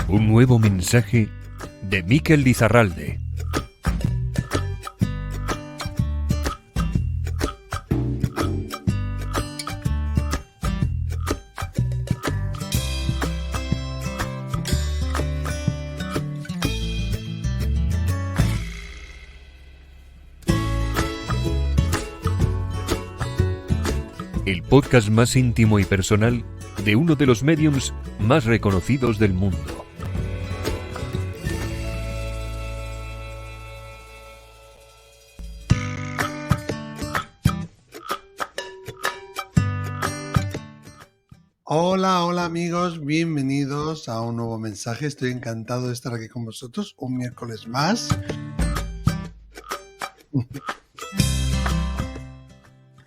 Un nuevo mensaje de Mikel Lizarralde. El podcast más íntimo y personal de uno de los mediums más reconocidos del mundo. Hola amigos, bienvenidos a un nuevo mensaje. Estoy encantado de estar aquí con vosotros un miércoles más.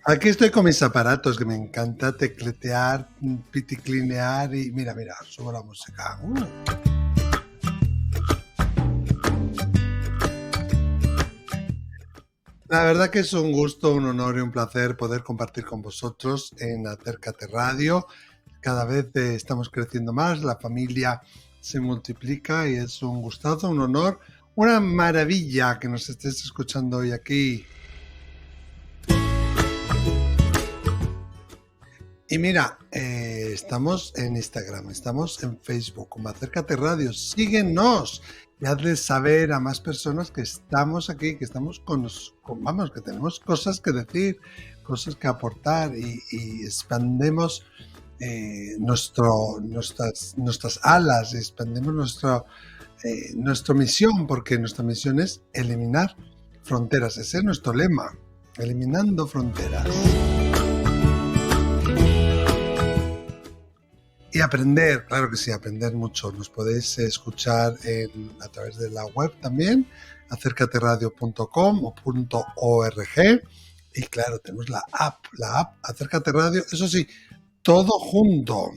Aquí estoy con mis aparatos que me encanta tecletear, piticlinear y mira, subo la música. La verdad que es un gusto, un honor y un placer poder compartir con vosotros en Acércate Radio. Cada vez estamos creciendo más, la familia se multiplica y es un gustazo, un honor, una maravilla que nos estés escuchando hoy aquí. Y mira, estamos en Instagram, estamos en Facebook, como Acércate Radio. Síguenos y hazles saber a más personas que estamos aquí, que estamos que tenemos cosas que decir, cosas que aportar y expandemos nuestras alas, expandemos nuestra misión, porque nuestra misión es eliminar fronteras. Ese es nuestro lema, eliminando fronteras. Y aprender, claro que sí, aprender mucho. Nos podéis escuchar a través de la web también, acércateradio.com o .org. Y claro, tenemos la app Acércate Radio, eso sí, todo junto.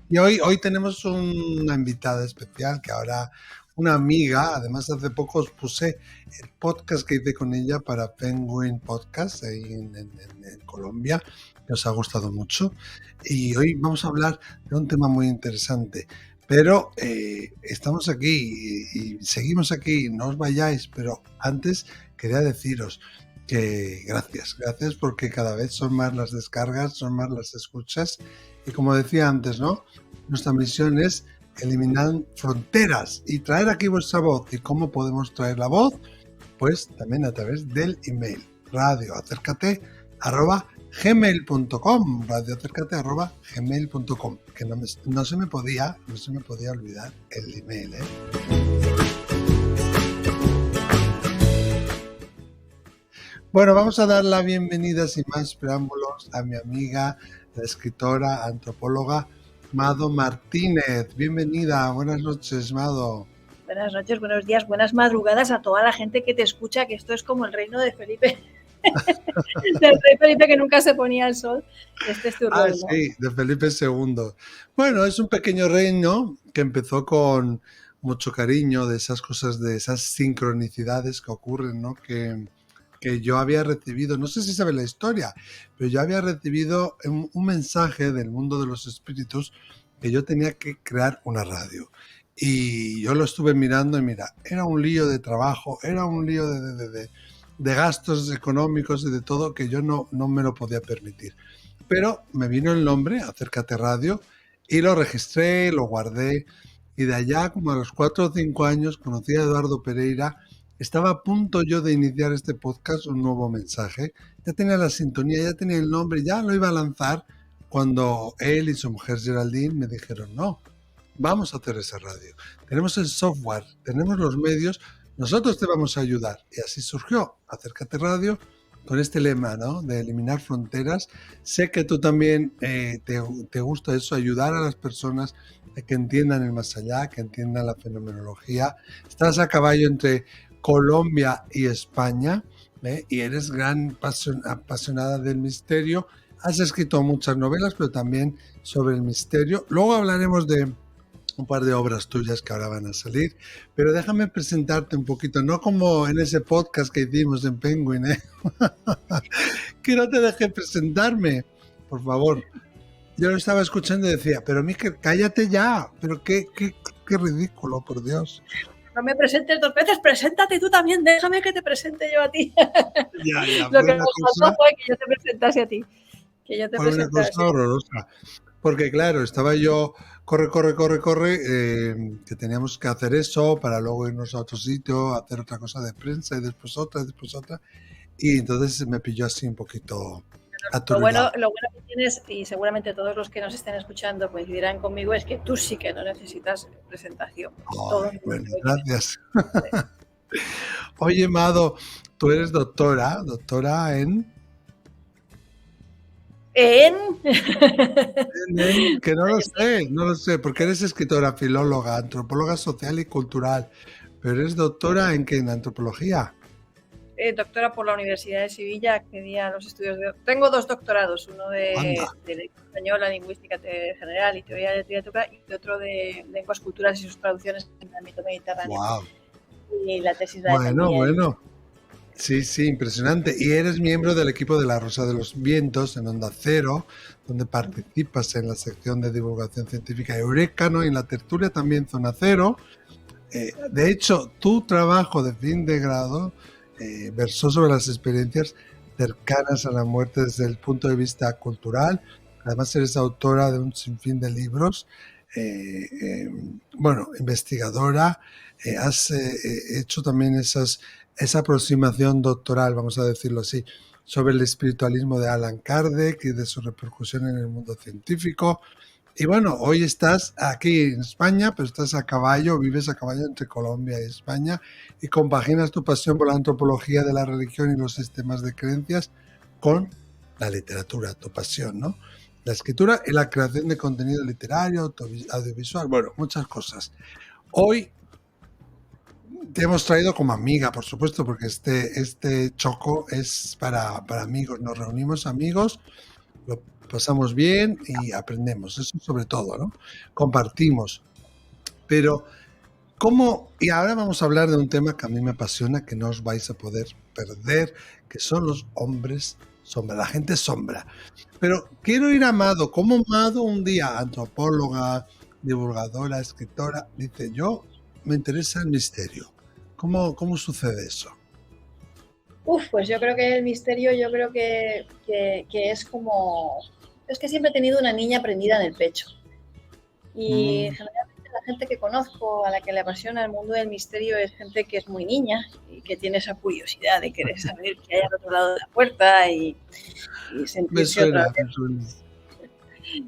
Y hoy tenemos una invitada especial que ahora, una amiga, además hace poco os puse el podcast que hice con ella para Penguin Podcast ahí en Colombia, que os ha gustado mucho. Y hoy vamos a hablar de un tema muy interesante. Pero estamos aquí y seguimos aquí, no os vayáis, pero antes quería deciros que gracias porque cada vez son más las descargas, son más las escuchas y como decía antes, ¿no? Nuestra misión es eliminar fronteras y traer aquí vuestra voz. ¿Y cómo podemos traer la voz? Pues también a través del email radioacércate@gmail.com radioacércate@gmail.com, que no se me podía olvidar el email, Bueno, vamos a dar la bienvenida sin más preámbulos a mi amiga, la escritora, antropóloga Mado Martínez. Bienvenida, buenas noches, Mado. Buenas noches, buenos días, buenas madrugadas a toda la gente que te escucha, que esto es como el reino de Felipe. Del rey Felipe que nunca se ponía el sol. Este es tu reino. Sí, de Felipe II. Bueno, es un pequeño reino que empezó con mucho cariño, de esas cosas, de esas sincronicidades que ocurren, ¿no? Que yo había recibido, no sé si sabes la historia, pero yo había recibido un mensaje del mundo de los espíritus que yo tenía que crear una radio. Y yo lo estuve mirando y mira, era un lío de trabajo, era un lío de gastos económicos y de todo que yo no me lo podía permitir. Pero me vino el nombre, Acércate Radio, y lo registré, lo guardé, y de allá, como a los 4 o 5 años, conocí a Eduardo Pereira. Estaba a punto yo de iniciar este podcast, un nuevo mensaje. Ya tenía la sintonía, ya tenía el nombre, ya lo iba a lanzar cuando él y su mujer Geraldine me dijeron, no, vamos a hacer esa radio. Tenemos el software, tenemos los medios, nosotros te vamos a ayudar. Y así surgió Acércate Radio con este lema, ¿no? De eliminar fronteras. Sé que tú también te gusta eso, ayudar a las personas a que entiendan el más allá, que entiendan la fenomenología. Estás a caballo entre Colombia y España, y eres gran apasionada del misterio. Has escrito muchas novelas, pero también sobre el misterio. Luego hablaremos de un par de obras tuyas que ahora van a salir, pero déjame presentarte un poquito, no como en ese podcast que hicimos en Penguin, que no te dejé presentarme, por favor. yo lo estaba escuchando y decía, pero Miquel, cállate ya, pero qué ridículo, por Dios. No me presentes 2 veces, preséntate tú también, déjame que te presente yo a ti. Ya, Lo que nos pasó fue que yo te presentase a ti. fue una cosa horrorosa. Porque claro, estaba yo, corre, que teníamos que hacer eso para luego irnos a otro sitio, hacer otra cosa de prensa y después otra. Y entonces me pilló así un poquito aturdido. Lo bueno que tienes, y seguramente todos los que nos estén escuchando coincidirán conmigo, es que tú sí que no necesitas presentación. Ay, bueno, gracias. Oye, Mado, tú eres doctora en... Que no lo sé, porque eres escritora, filóloga, antropóloga social y cultural, pero eres doctora ¿en qué? ¿En antropología? Doctora por la Universidad de Sevilla, accedí a los estudios de... Tengo 2 doctorados, uno de lengua española, lingüística general y teoría de literatura, y otro de lenguas, culturas y sus traducciones en el ámbito mediterráneo. Wow. Y la tesis la Bueno. Sí, impresionante. Y eres miembro del equipo de La Rosa de los Vientos en Onda Cero, donde participas en la sección de divulgación científica Eureka, ¿no? Y en la tertulia también Zona Cero. De hecho, tu trabajo de fin de grado versó sobre las experiencias cercanas a la muerte desde el punto de vista cultural. Además, eres autora de un sinfín de libros, investigadora. Has hecho también esa aproximación doctoral, vamos a decirlo así, sobre el espiritualismo de Allan Kardec y de su repercusión en el mundo científico. Y bueno, hoy estás aquí en España, pero estás a caballo, vives a caballo entre Colombia y España y compaginas tu pasión por la antropología de la religión y los sistemas de creencias con la literatura, tu pasión, ¿no? La escritura y la creación de contenido literario, audiovisual, bueno, muchas cosas. Hoy te hemos traído como amiga, por supuesto, porque este choco es para amigos. Nos reunimos amigos, lo pasamos bien y aprendemos, eso sobre todo, ¿no? Compartimos. Pero, ¿cómo? Y ahora vamos a hablar de un tema que a mí me apasiona, que no os vais a poder perder, que son los hombres sombra, la gente sombra. Pero quiero ir a Mado. ¿Cómo Mado un día, antropóloga, divulgadora, escritora, dice, yo me interesa el misterio? ¿Cómo sucede eso? Pues yo creo que el misterio, que es como... Es que siempre he tenido una niña prendida en el pecho. Y generalmente la gente que conozco, a la que le apasiona el mundo del misterio, es gente que es muy niña y que tiene esa curiosidad de querer saber qué hay al otro lado de la puerta y sentirse otra vez.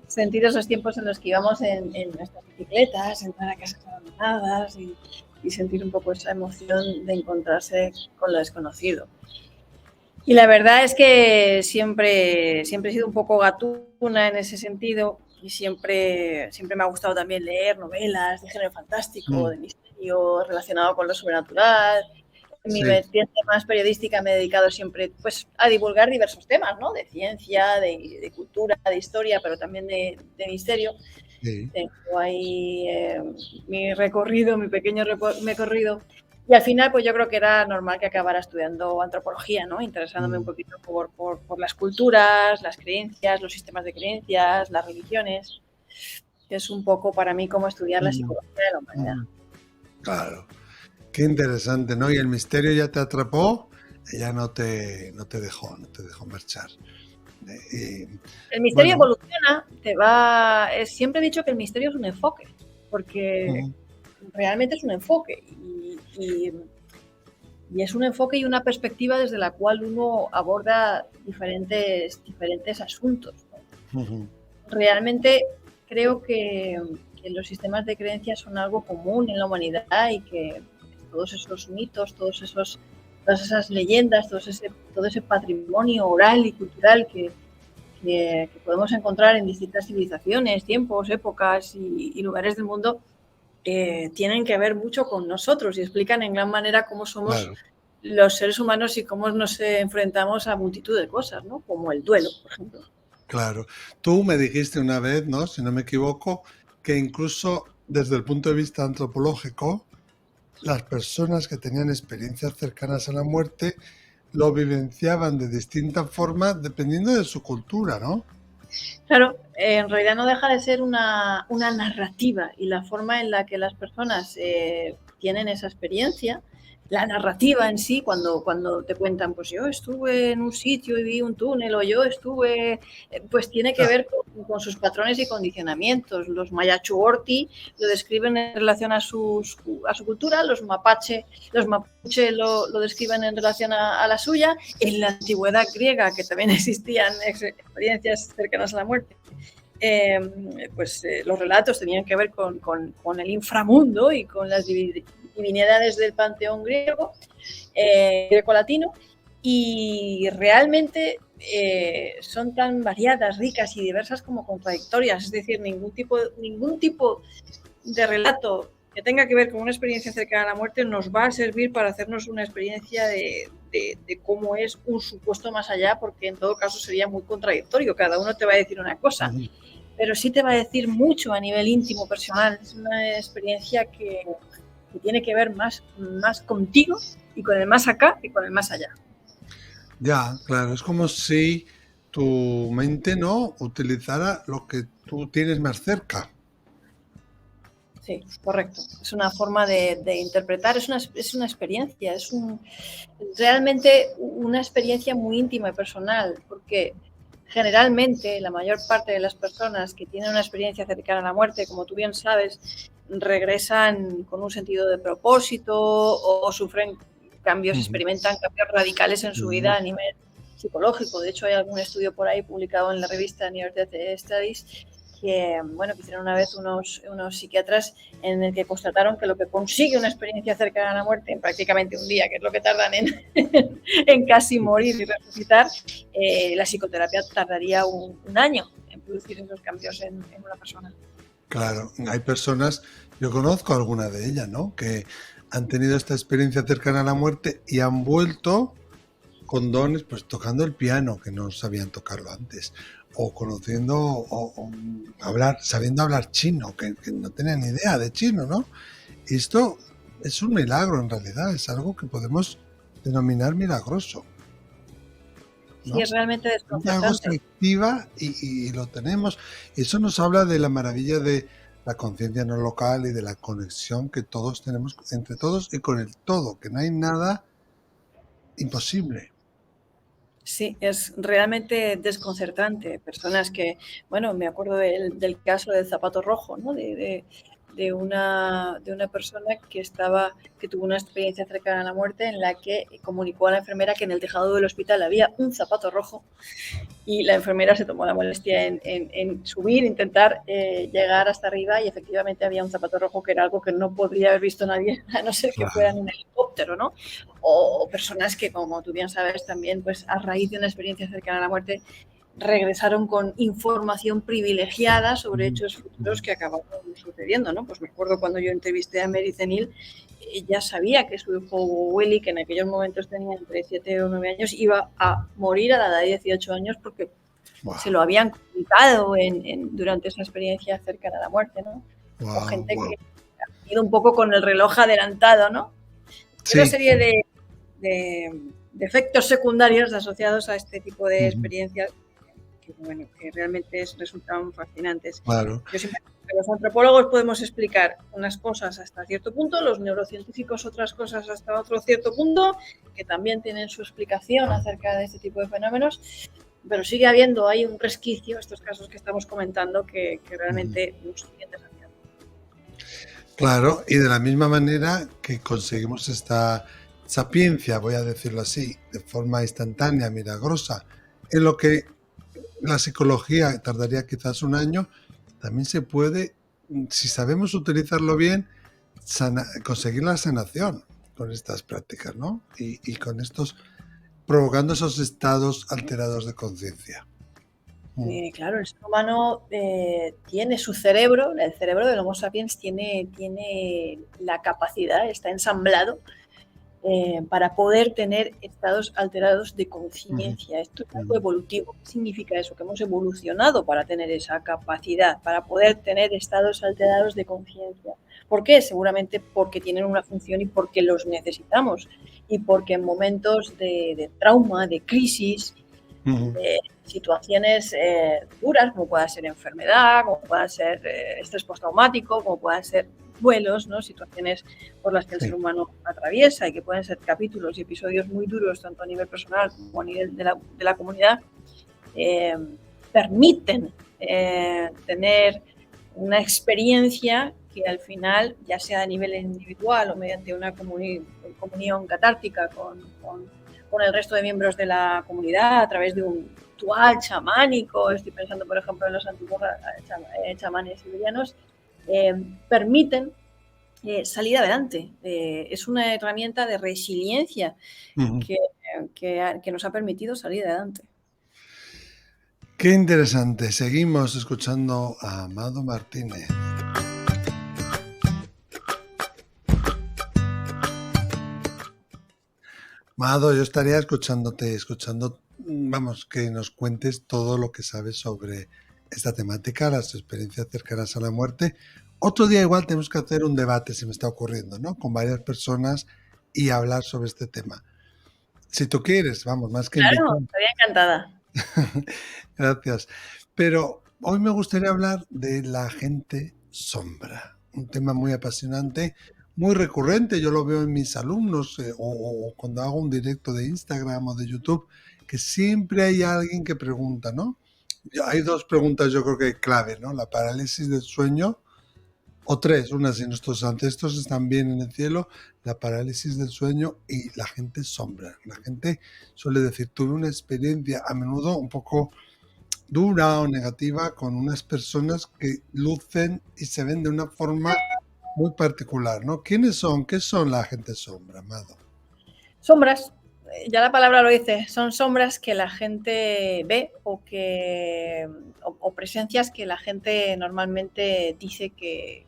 Sentir esos tiempos en los que íbamos en nuestras bicicletas, entrar a casas abandonadas y sentir un poco esa emoción de encontrarse con lo desconocido. Y la verdad es que siempre he sido un poco gatuna en ese sentido y siempre me ha gustado también leer novelas de género fantástico, de misterio, relacionado con lo sobrenatural. En mi vertiente más periodística me he dedicado siempre pues, a divulgar diversos temas, ¿no? De ciencia, de cultura, de historia, pero también de misterio. Sí. Tengo ahí mi pequeño recorrido. Y al final, pues yo creo que era normal que acabara estudiando antropología, ¿no? Interesándome un poquito por las culturas, las creencias, los sistemas de creencias, las religiones. Es un poco para mí como estudiar la psicología de la humanidad. Claro. Qué interesante, ¿no? Y el misterio ya te atrapó, ya no te dejó marchar. El misterio evoluciona, siempre he dicho que el misterio es un enfoque, porque realmente es un enfoque y es un enfoque y una perspectiva desde la cual uno aborda diferentes asuntos, ¿no? Realmente creo que los sistemas de creencias son algo común en la humanidad y que todos esos mitos, todas esas leyendas, todo ese patrimonio oral y cultural que podemos encontrar en distintas civilizaciones, tiempos, épocas y lugares del mundo, tienen que ver mucho con nosotros y explican en gran manera cómo somos los seres humanos y cómo nos enfrentamos a multitud de cosas, ¿no? Como el duelo, por ejemplo. Claro. Tú me dijiste una vez, ¿no? Si no me equivoco, que incluso desde el punto de vista antropológico, las personas que tenían experiencias cercanas a la muerte lo vivenciaban de distintas formas dependiendo de su cultura, ¿no? Claro, en realidad no deja de ser una narrativa, y la forma en la que las personas tienen esa experiencia, la narrativa en sí, cuando te cuentan, pues yo estuve en un sitio y vi un túnel, o yo estuve, pues tiene que ver con sus patrones y condicionamientos. Los Mayachuorti lo describen en relación a su cultura, los mapuche lo describen en relación a la suya. En la antigüedad griega, que también existían experiencias cercanas a la muerte, los relatos tenían que ver con el inframundo y con las divinidades del panteón griego, greco-latino, y realmente son tan variadas, ricas y diversas como contradictorias. Es decir, ningún tipo de relato que tenga que ver con una experiencia cercana a la muerte nos va a servir para hacernos una experiencia de cómo es un supuesto más allá, porque en todo caso sería muy contradictorio. Cada uno te va a decir una cosa, pero sí te va a decir mucho a nivel íntimo, personal. Es una experiencia que tiene que ver más contigo y con el más acá y con el más allá. Ya, claro, es como si tu mente no utilizara lo que tú tienes más cerca. Sí, correcto. Es una forma de interpretar, es una experiencia, realmente una experiencia muy íntima y personal, porque generalmente la mayor parte de las personas que tienen una experiencia cercana a la muerte, como tú bien sabes, regresan con un sentido de propósito o sufren cambios, experimentan cambios radicales en su vida a nivel psicológico. De hecho, hay algún estudio por ahí publicado en la revista Near Death Studies que hicieron una vez unos psiquiatras, en el que constataron que lo que consigue una experiencia cercana a la muerte en prácticamente un día, que es lo que tardan en casi morir y resucitar, la psicoterapia tardaría un año en producir esos cambios en una persona. Claro, hay personas, yo conozco alguna de ellas, ¿no?, que han tenido esta experiencia cercana a la muerte y han vuelto con dones, pues tocando el piano, que no sabían tocarlo antes, o conociendo, o sabiendo hablar chino, que no tenían ni idea de chino, ¿no? Y esto es un milagro en realidad, es algo que podemos denominar milagroso, ¿no? Sí, es realmente desconcertante. Algo se activa y lo tenemos. Eso nos habla de la maravilla de la conciencia no local y de la conexión que todos tenemos entre todos y con el todo, que no hay nada imposible. Sí, es realmente desconcertante. Personas que, me acuerdo del caso del zapato rojo, ¿no? De una persona que tuvo una experiencia cercana a la muerte, en la que comunicó a la enfermera que en el tejado del hospital había un zapato rojo, y la enfermera se tomó la molestia en subir, intentar llegar hasta arriba, y efectivamente había un zapato rojo, que era algo que no podría haber visto nadie, a no ser que fuera en un helicóptero, ¿no? O personas que, como tú bien sabes también, pues a raíz de una experiencia cercana a la muerte, regresaron con información privilegiada sobre hechos futuros que acabaron sucediendo, ¿no? Pues me acuerdo cuando yo entrevisté a Mary Zenil, ella sabía que su hijo Willy, que en aquellos momentos tenía entre 7 o 9 años, iba a morir a la edad de 18 años porque se lo habían comunicado durante esa experiencia cercana a la muerte, ¿no? O gente que ha ido un poco con el reloj adelantado, ¿no? Sí. Una serie de efectos secundarios asociados a este tipo de experiencias que realmente resultan fascinantes. Claro. Yo siempre digo que los antropólogos podemos explicar unas cosas hasta cierto punto, los neurocientíficos otras cosas hasta otro cierto punto, que también tienen su explicación acerca de este tipo de fenómenos, pero sigue habiendo ahí un resquicio, estos casos que estamos comentando, que realmente nos siguen desafiando. Claro, y de la misma manera que conseguimos esta sapiencia, voy a decirlo así, de forma instantánea, milagrosa, en lo que la psicología tardaría quizás un año, también se puede, si sabemos utilizarlo bien, conseguir la sanación con estas prácticas, ¿no? Y con estos, provocando esos estados alterados de conciencia. Claro, el ser humano tiene su cerebro, el cerebro del Homo sapiens tiene la capacidad, está ensamblado para poder tener estados alterados de conciencia. Esto es algo evolutivo. ¿Qué significa eso? Que hemos evolucionado para tener esa capacidad, para poder tener estados alterados de conciencia. ¿Por qué? Seguramente porque tienen una función y porque los necesitamos, y porque en momentos de trauma, de crisis, Ujú. de situaciones duras, como pueda ser enfermedad, como pueda ser estrés postraumático, como puedan ser duelos, ¿no? Situaciones por las que el Sí. ser humano atraviesa y que pueden ser capítulos y episodios muy duros, tanto a nivel personal como a nivel de la comunidad, permiten tener una experiencia que al final, ya sea a nivel individual o mediante una comunión catártica con el resto de miembros de la comunidad a través de un ritual chamánico, estoy pensando por ejemplo en los antiguos chamanes siberianos, permiten salir adelante. Es una herramienta de resiliencia Ujú. que nos ha permitido salir adelante. Qué interesante. Seguimos escuchando a Amado Martínez. Amado, yo estaría escuchando, vamos, que nos cuentes todo lo que sabes sobre esta temática, las experiencias cercanas a la muerte. Otro día igual tenemos que hacer un debate, se me está ocurriendo, ¿no? Con varias personas y hablar sobre este tema. Si tú quieres, vamos, más que Claro, invitar. estaría encantada. Gracias. Pero hoy me gustaría hablar de la gente sombra, un tema muy apasionante, muy recurrente. Yo lo veo en mis alumnos o cuando hago un directo de Instagram o de YouTube, que siempre hay alguien que pregunta, ¿no? Hay dos preguntas yo creo que clave, ¿no? La parálisis del sueño, o tres, una, si nuestros ancestros están bien en el cielo, la parálisis del sueño y la gente sombra. La gente suele decir, tuve una experiencia a menudo un poco dura o negativa con unas personas que lucen y se ven de una forma muy particular, ¿no? ¿Quiénes son? ¿Qué son la gente sombra, Amado? Sombras, ya la palabra lo dice, son sombras que la gente ve o presencias que la gente normalmente dice que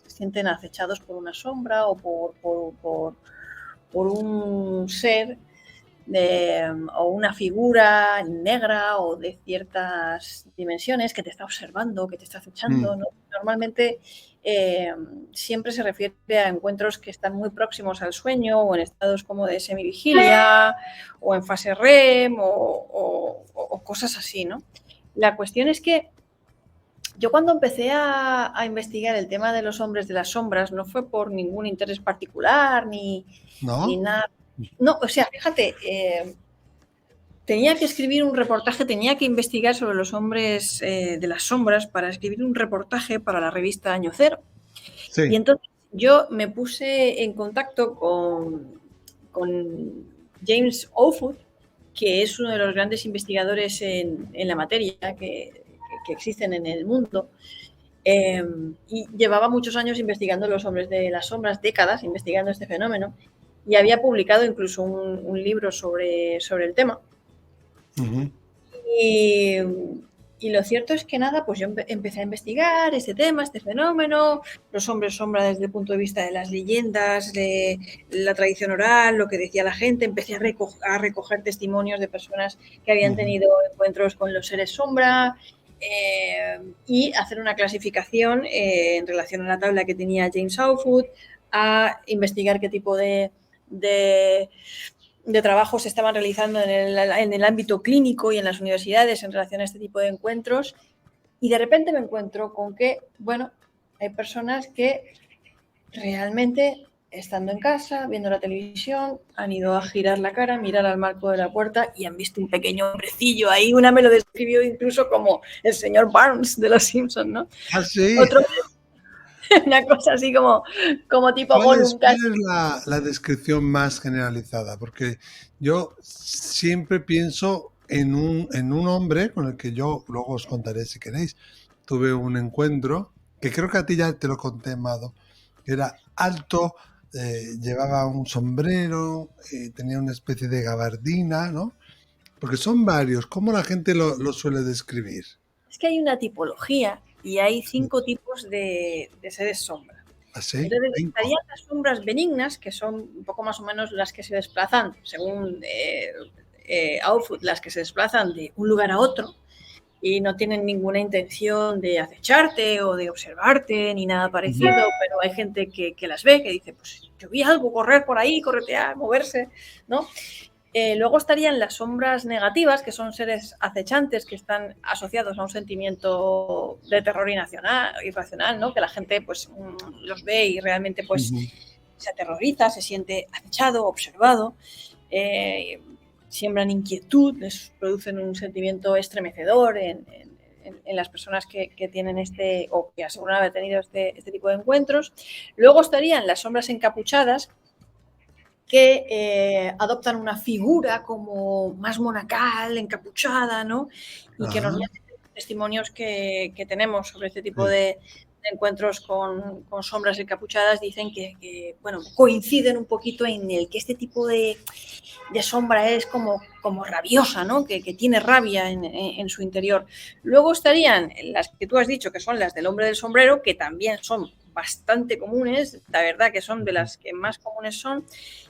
se sienten acechados por una sombra o por un ser o una figura negra o de ciertas dimensiones que te está observando, que te está acechando, ¿no? Normalmente siempre se refiere a encuentros que están muy próximos al sueño o en estados como de semivigilia o en fase REM o cosas así, ¿no? La cuestión es que yo cuando empecé a investigar el tema de los hombres de las sombras no fue por ningún interés particular ni ¿No? nada. No, o sea, fíjate, tenía que escribir un reportaje, tenía que investigar sobre los hombres de las sombras para escribir un reportaje para la revista Año Cero. Y Sí. entonces yo me puse en contacto con James Oldfoot, que es uno de los grandes investigadores en la materia que existen en el mundo. Y llevaba muchos años investigando los hombres de las sombras, décadas investigando este fenómeno, y había publicado incluso un libro sobre el tema. Uh-huh. Y lo cierto es que nada, pues yo empecé a investigar este tema, este fenómeno, los hombres sombra desde el punto de vista de las leyendas, de la tradición oral, lo que decía la gente, empecé a recoger testimonios de personas que habían tenido encuentros con los seres sombra y hacer una clasificación en relación a la tabla que tenía James Oldfoot, a investigar qué tipo de trabajos se estaban realizando en el ámbito clínico y en las universidades en relación a este tipo de encuentros, y de repente me encuentro con que, bueno, hay personas que realmente, estando en casa, viendo la televisión, han ido a girar la cara, mirar al marco de la puerta y han visto un pequeño hombrecillo ahí. Una me lo describió incluso como el señor Barnes de Los Simpsons, ¿no? Ah, sí. Otro, una cosa así como tipo Gollum. ¿Cuál es la descripción más generalizada? Porque yo siempre pienso en un hombre con el que yo luego os contaré si queréis. Tuve un encuentro que creo que a ti ya te lo conté, Mado, que era alto, llevaba un sombrero, tenía una especie de gabardina, ¿no? Porque son varios. ¿Cómo la gente lo suele describir? Es que hay una tipología y hay Sí. 5 tipos de seres sombra. ¿Así? Entonces, 5. estarían las sombras benignas, que son un poco más o menos las que se desplazan, según Outfoot, las que se desplazan de un lugar a otro y no tienen ninguna intención de acecharte o de observarte ni nada parecido, pero hay gente que las ve, que dice, pues yo vi algo correr por ahí, corretear, moverse, ¿no? Luego estarían las sombras negativas, que son seres acechantes que están asociados a un sentimiento de terror irracional, ¿no? Que la gente pues los ve y realmente pues se aterroriza, se siente acechado, observado, siembran inquietud, les producen un sentimiento estremecedor en las personas que tienen o que aseguran haber tenido este tipo de encuentros. Luego estarían las sombras encapuchadas, que adoptan una figura como más monacal, encapuchada, ¿no? Y que normalmente los testimonios que tenemos sobre este tipo de encuentros con sombras encapuchadas dicen que, bueno, coinciden un poquito en el que este tipo de sombra es como rabiosa, ¿no? Que tiene rabia en su interior. Luego estarían las que tú has dicho, que son las del hombre del sombrero, que también son bastante comunes, la verdad que son de las que más comunes son,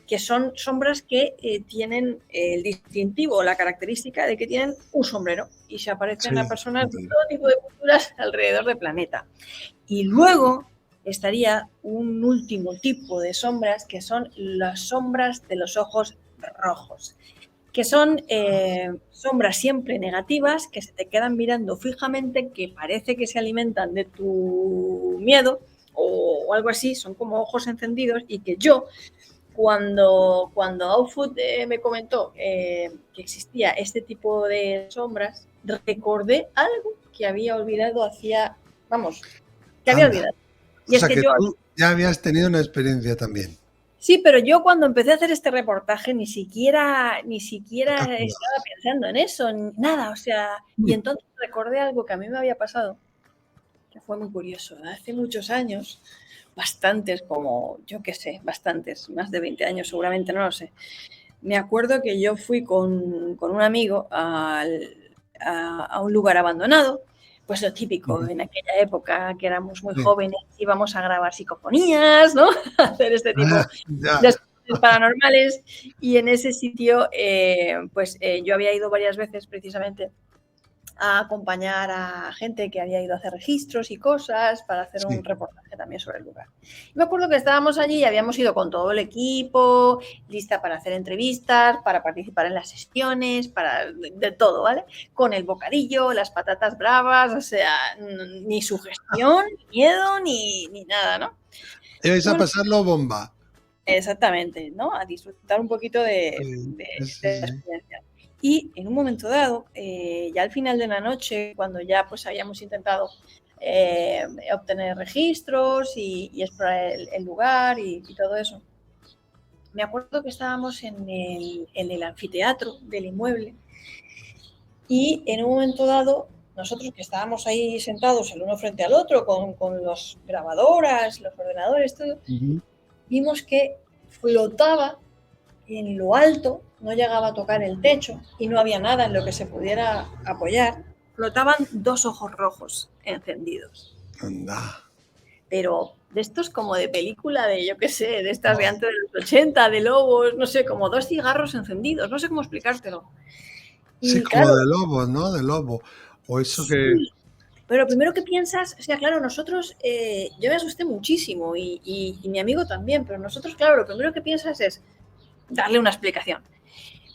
que son sombras que tienen el distintivo, la característica de que tienen un sombrero y se aparecen a personas de todo tipo de culturas alrededor del planeta. Y luego estaría un último tipo de sombras, que son las sombras de los ojos rojos, que son sombras siempre negativas, que se te quedan mirando fijamente, que parece que se alimentan de tu miedo o algo así, son como ojos encendidos, y que yo, cuando Outfoot me comentó que existía este tipo de sombras, recordé algo que había olvidado olvidado. Y o sea, que tú ya habías tenido una experiencia también. Sí, pero yo cuando empecé a hacer este reportaje ni siquiera estaba pensando en eso, nada, o sea, y entonces recordé algo que a mí me había pasado, que fue muy curioso, hace muchos años, bastantes, como, yo qué sé, bastantes, más de 20 años seguramente, no lo sé. Me acuerdo que yo fui con un amigo a un lugar abandonado, pues lo típico, en aquella época que éramos muy jóvenes, íbamos a grabar psicofonías, ¿no? A hacer este tipo de cosas paranormales, y en ese sitio, yo había ido varias veces precisamente a acompañar a gente que había ido a hacer registros y cosas para hacer un reportaje también sobre el lugar. Y me acuerdo que estábamos allí y habíamos ido con todo el equipo, lista para hacer entrevistas, para participar en las sesiones, de todo, ¿vale? Con el bocadillo, las patatas bravas, o sea, ni sugestión, ni miedo, ni nada, ¿no? Ibais a pasarlo bomba. Exactamente, ¿no? A disfrutar un poquito de la experiencia. Y en un momento dado, ya al final de la noche, cuando ya pues habíamos intentado obtener registros y explorar el lugar y todo eso, me acuerdo que estábamos en el anfiteatro del inmueble, y en un momento dado, nosotros que estábamos ahí sentados el uno frente al otro con las grabadoras, los ordenadores, todo, vimos que flotaba en lo alto, no llegaba a tocar el techo y no había nada en lo que se pudiera apoyar, flotaban dos ojos rojos encendidos. Anda. Pero de estos como de película de, yo qué sé, de estas de antes de los 80, de lobos, no sé, como dos cigarros encendidos, no sé cómo explicártelo. Y, sí, como claro, de lobo, ¿no? De lobo. O eso sí, que... Pero primero que piensas, o sea, claro, nosotros, yo me asusté muchísimo y mi amigo también, pero nosotros, claro, lo primero que piensas es darle una explicación.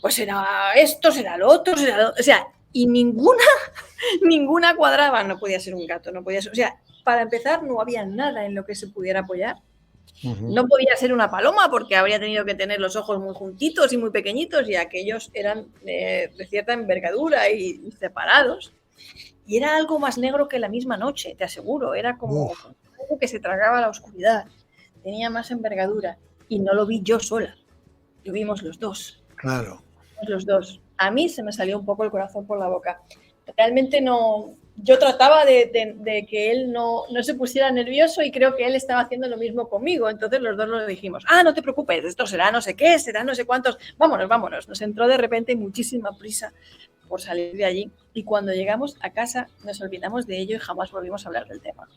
Pues será esto, será lo otro, o sea, y ninguna cuadraba. No podía ser un gato, no podía ser, o sea, para empezar no había nada en lo que se pudiera apoyar. No podía ser una paloma porque habría tenido que tener los ojos muy juntitos y muy pequeñitos, y aquellos eran de cierta envergadura y separados. Y era algo más negro que la misma noche, te aseguro. Era como algo que se tragaba la oscuridad. Tenía más envergadura. Y no lo vi yo sola. Lo vimos los dos. Claro. Los dos. A mí se me salió un poco el corazón por la boca. Realmente no... Yo trataba de que él no se pusiera nervioso, y creo que él estaba haciendo lo mismo conmigo. Entonces los dos nos dijimos, no te preocupes, esto será no sé qué, será no sé cuántos. Vámonos. Nos entró de repente muchísima prisa por salir de allí, y cuando llegamos a casa nos olvidamos de ello y jamás volvimos a hablar del tema.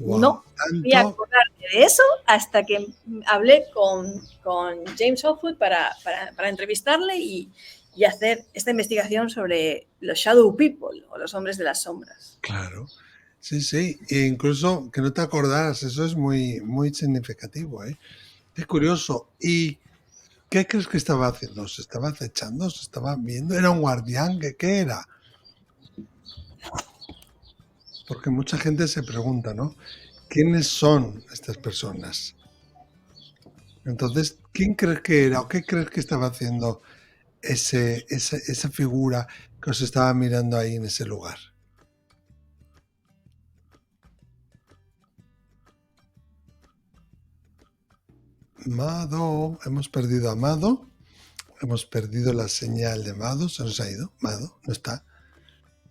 Wow, no voy a acordarme de eso hasta que hablé con James Outfoot para entrevistarle y hacer esta investigación sobre los Shadow People, o los hombres de las sombras. Claro, sí, e incluso que no te acordaras, eso es muy, muy significativo, ¿eh? Es curioso. Y ¿Qué crees que estaba haciendo? ¿Se estaba acechando? ¿Se estaba viendo? ¿Era un guardián? ¿Qué era? Porque mucha gente se pregunta, ¿no? ¿Quiénes son estas personas? Entonces, ¿quién crees que era o qué crees que estaba haciendo esa figura que os estaba mirando ahí en ese lugar? Mado, hemos perdido a Mado, hemos perdido la señal de Mado, se nos ha ido, Mado, no está,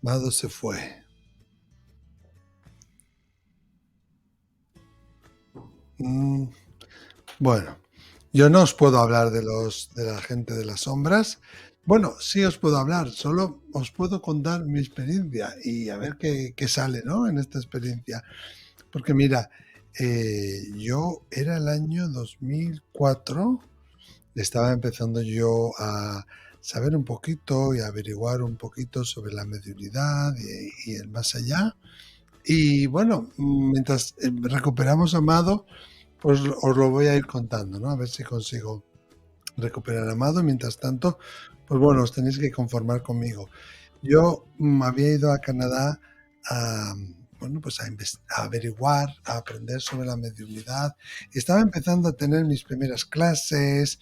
Mado se fue. Bueno, yo no os puedo hablar de la gente de las sombras. Bueno, sí os puedo hablar, solo os puedo contar mi experiencia y a ver qué sale, ¿no? En esta experiencia. Porque mira, yo era el año 2004, estaba empezando yo a saber un poquito y a averiguar un poquito sobre la mediunidad y el más allá. Y bueno, mientras recuperamos a Amado, pues os lo voy a ir contando, ¿no? A ver si consigo recuperar a Amado. Mientras tanto, pues bueno, os tenéis que conformar conmigo. Yo había ido a Canadá a, bueno, pues a averiguar, a aprender sobre la mediunidad. Y estaba empezando a tener mis primeras clases,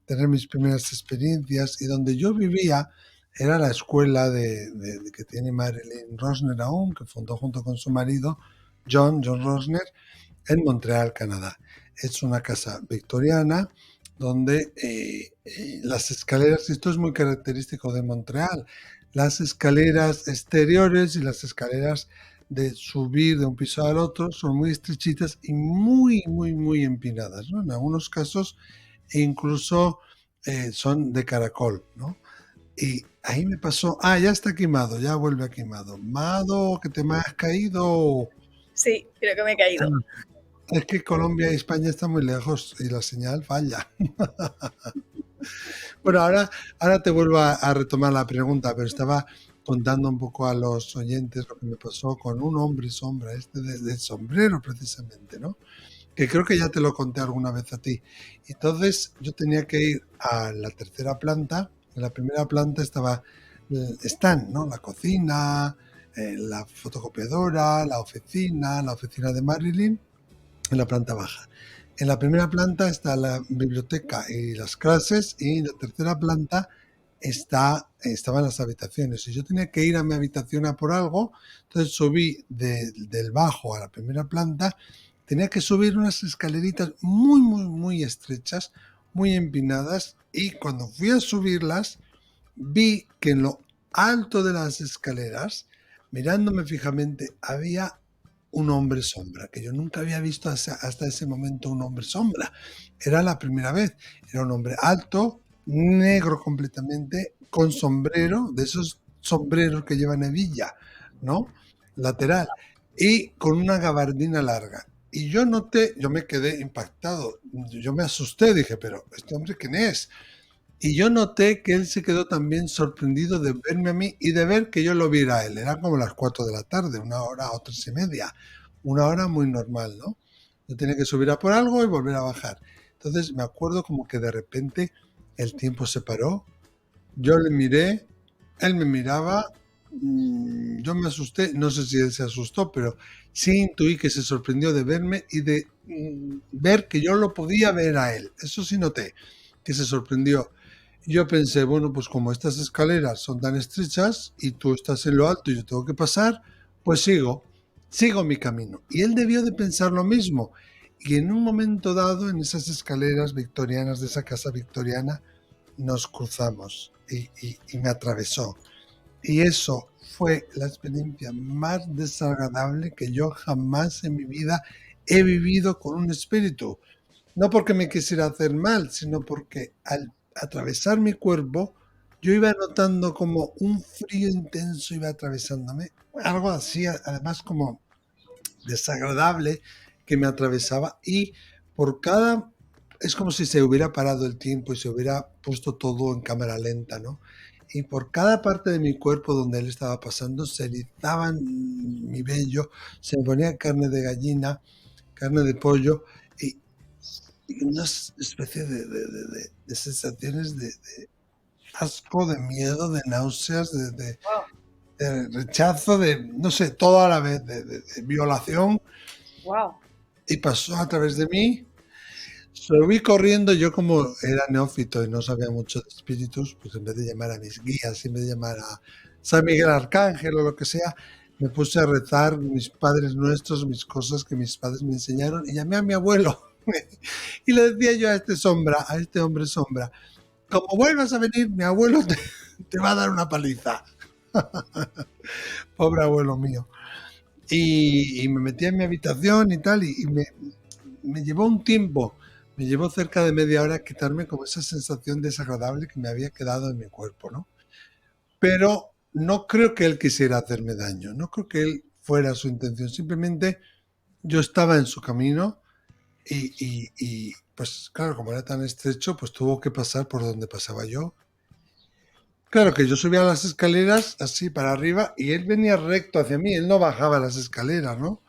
tener mis primeras experiencias. Y donde yo vivía era la escuela que tiene Marilyn Rosner aún, que fundó junto con su marido, John Rosner, en Montreal, Canadá. Es una casa victoriana donde las escaleras, y esto es muy característico de Montreal, las escaleras exteriores y las escaleras de subir de un piso al otro son muy estrechitas y muy, muy, muy empinadas, ¿no? En algunos casos incluso son de caracol, ¿no? Y ahí me pasó, ya está quemado, ya vuelve a quemado. Mado, que te me has caído. Sí, creo que me he caído. Es que Colombia y España están muy lejos y la señal falla. Bueno, ahora te vuelvo a retomar la pregunta, pero estaba contando un poco a los oyentes lo que me pasó con un hombre sombra, del sombrero precisamente, ¿no? Que creo que ya te lo conté alguna vez a ti. Entonces yo tenía que ir a la tercera planta. En la primera planta están, ¿no? La cocina, la fotocopiadora, la oficina de Marilyn, en la planta baja. En la primera planta está la biblioteca y las clases, y en la tercera planta estaban las habitaciones. Y yo tenía que ir a mi habitación a por algo, entonces subí del bajo a la primera planta. Tenía que subir unas escaleritas muy, muy, muy estrechas, muy empinadas, y cuando fui a subirlas, vi que en lo alto de las escaleras, mirándome fijamente, había un hombre sombra, que yo nunca había visto hasta ese momento un hombre sombra. Era la primera vez. Era un hombre alto, negro completamente, con sombrero, de esos sombreros que llevan hebilla, ¿no? Lateral, y con una gabardina larga. Y yo me quedé impactado, yo me asusté, dije, pero ¿este hombre quién es? Y yo noté que él se quedó también sorprendido de verme a mí y de ver que yo lo viera a él. Era como las 4 de la tarde, 1 hora o 3:30, una hora muy normal, ¿no? Yo tenía que subir a por algo y volver a bajar. Entonces me acuerdo como que de repente el tiempo se paró, yo le miré, él me miraba, yo me asusté, no sé si él se asustó, pero sí intuí que se sorprendió de verme y de ver que yo lo podía ver a él. Eso sí noté, que se sorprendió. Yo pensé, bueno, pues como estas escaleras son tan estrechas y tú estás en lo alto y yo tengo que pasar, pues sigo mi camino. Y él debió de pensar lo mismo. Y en un momento dado, en esas escaleras victorianas de esa casa victoriana, nos cruzamos y me atravesó. Y eso fue la experiencia más desagradable que yo jamás en mi vida he vivido con un espíritu. No porque me quisiera hacer mal, sino porque al atravesar mi cuerpo, yo iba notando como un frío intenso iba atravesándome, algo así, además como desagradable, que me atravesaba, y es como si se hubiera parado el tiempo y se hubiera puesto todo en cámara lenta, ¿no? Y por cada parte de mi cuerpo donde él estaba pasando se erizaban mi vello, se me ponía carne de gallina, carne de pollo, y y unas especie de sensaciones de asco, de miedo, de náuseas, de rechazo, de no sé, todo a la vez, de violación. Wow. Y pasó a través de mí. Subí corriendo, yo como era neófito y no sabía mucho de espíritus, pues en vez de llamar a mis guías, en vez de llamar a San Miguel Arcángel o lo que sea, me puse a rezar mis padres nuestros, mis cosas que mis padres me enseñaron, y llamé a mi abuelo. Y le decía yo a este sombra, a este hombre sombra, como vuelvas a venir, mi abuelo te va a dar una paliza. Pobre abuelo mío. Y me metí en mi habitación y tal, y me llevó un tiempo, me llevó cerca de media hora quitarme como esa sensación desagradable que me había quedado en mi cuerpo, ¿no? Pero no creo que él quisiera hacerme daño, no creo que él fuera su intención, simplemente yo estaba en su camino y pues claro, como era tan estrecho, pues tuvo que pasar por donde pasaba yo. Claro que yo subía las escaleras así para arriba y él venía recto hacia mí, él no bajaba las escaleras, ¿no?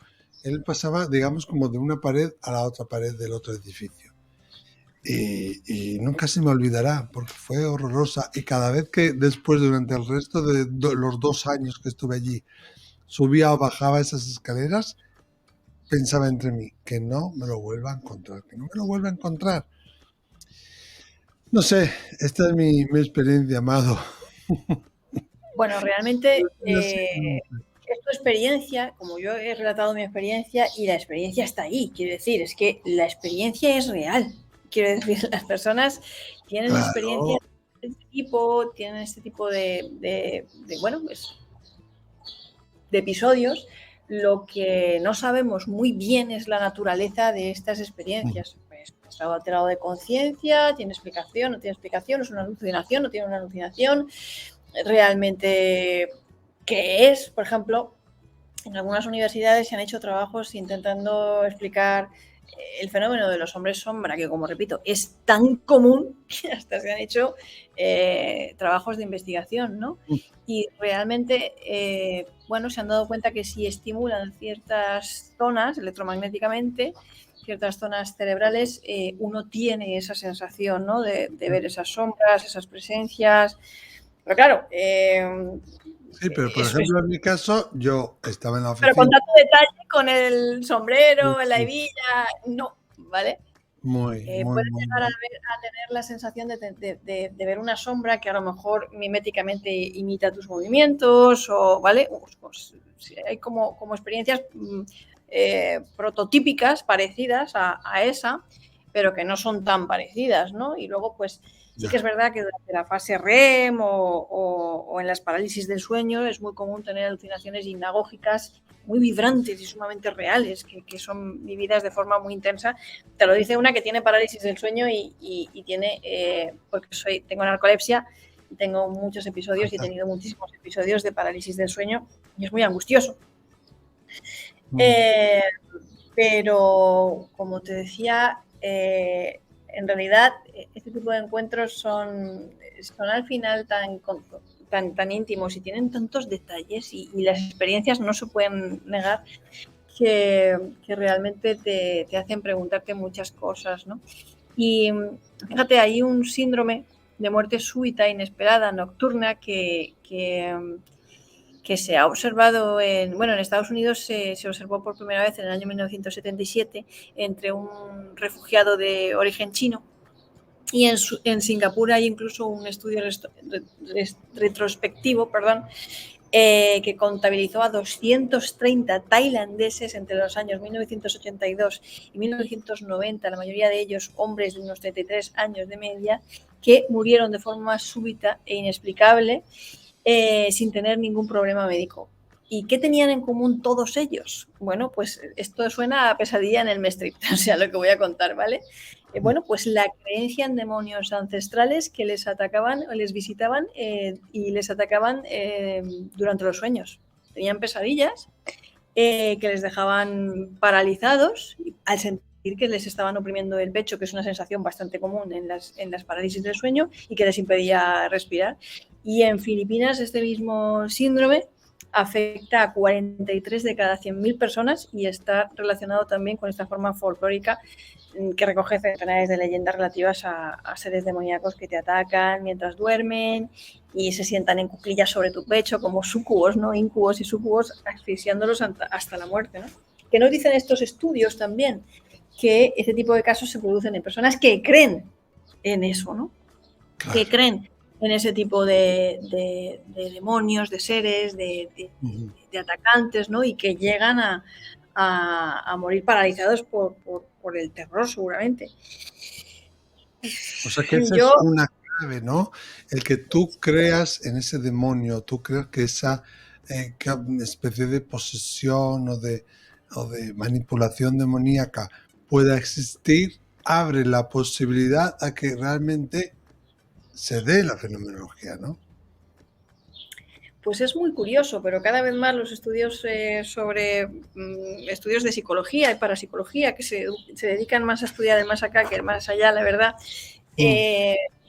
Él pasaba, digamos, como de una pared a la otra pared del otro edificio. Y nunca se me olvidará, porque fue horrorosa. Y cada vez que después, durante el resto de los 2 años que estuve allí, subía o bajaba esas escaleras, pensaba entre mí, que no me lo vuelva a encontrar, que no me lo vuelva a encontrar. No sé, esta es mi experiencia, Amado. Bueno, realmente No sé. es tu experiencia, como yo he relatado mi experiencia, y la experiencia está ahí. Quiero decir, es que la experiencia es real. Quiero decir, las personas tienen experiencias Claro. de este tipo, tienen este tipo de bueno, pues, de episodios. Lo que no sabemos muy bien es la naturaleza de estas experiencias. Pues, estado alterado de conciencia, tiene explicación, no tiene explicación, es una alucinación, no tiene una alucinación. Realmente, ¿qué es? Por ejemplo, en algunas universidades se han hecho trabajos intentando explicar el fenómeno de los hombres sombra, que como repito, es tan común que hasta se han hecho trabajos de investigación, ¿no? Y realmente, bueno, se han dado cuenta que si estimulan ciertas zonas electromagnéticamente, ciertas zonas cerebrales, uno tiene esa sensación, ¿no? De ver esas sombras, esas presencias. Pero claro, Sí, pero por ejemplo, en mi caso, yo estaba en la pero con oficina. tanto detalle, con el sombrero, la hebilla, no, ¿vale? Muy, muy, Puedes muy, llegar a muy. tener la sensación de ver una sombra que a lo mejor miméticamente imita tus movimientos, o, ¿vale? Pues, hay como experiencias prototípicas parecidas a esa, pero que no son tan parecidas, ¿no? Y luego, pues, sí que es verdad que durante la fase REM o en las parálisis del sueño es muy común tener alucinaciones hipnagógicas muy vibrantes y sumamente reales, que son vividas de forma muy intensa. Te lo dice una que tiene parálisis del sueño y tiene, porque tengo narcolepsia, tengo muchos episodios y he tenido muchísimos episodios de parálisis del sueño y es muy angustioso. Pero, como te decía, en realidad este tipo de encuentros son al final tan íntimos y tienen tantos detalles y las experiencias no se pueden negar que realmente te hacen preguntarte muchas cosas, ¿no? Y fíjate, hay un síndrome de muerte súbita, inesperada, nocturna, que se ha observado en Estados Unidos. Se observó por primera vez en el año 1977 entre un refugiado de origen chino, y en Singapur hay incluso un estudio retrospectivo, que contabilizó a 230 tailandeses entre los años 1982 y 1990, la mayoría de ellos hombres de unos 33 años de media, que murieron de forma súbita e inexplicable, sin tener ningún problema médico. ¿Y qué tenían en común todos ellos? Bueno, pues esto suena a pesadilla en el Strip, o sea, lo que voy a contar, ¿vale? Bueno, pues la creencia en demonios ancestrales que les atacaban, les visitaban y les atacaban durante los sueños. Tenían pesadillas que les dejaban paralizados al sentir que les estaban oprimiendo el pecho, que es una sensación bastante común en las parálisis del sueño y que les impedía respirar. Y en Filipinas este mismo síndrome afecta a 43 de cada 100.000 personas y está relacionado también con esta forma folclórica que recoge centenares de leyendas relativas a seres demoníacos que te atacan mientras duermen y se sientan en cuclillas sobre tu pecho como súcubos, ¿no? Incubos y súcubos, asfixiándolos hasta la muerte, ¿no? ¿Qué nos dicen estos estudios también? Que este tipo de casos se producen en personas que creen en eso, ¿no? Claro. Que creen en ese tipo de demonios, de seres, de atacantes, ¿no? Y que llegan a morir paralizados por el terror, seguramente. O sea que esa es una clave, ¿no? El que tú creas en ese demonio, tú creas que esa especie de posesión o de manipulación demoníaca pueda existir, abre la posibilidad a que realmente se dé la fenomenología, ¿no? Pues es muy curioso, pero cada vez más los estudios sobre estudios de psicología y parapsicología que se dedican más a estudiar el más acá que el más allá, la verdad,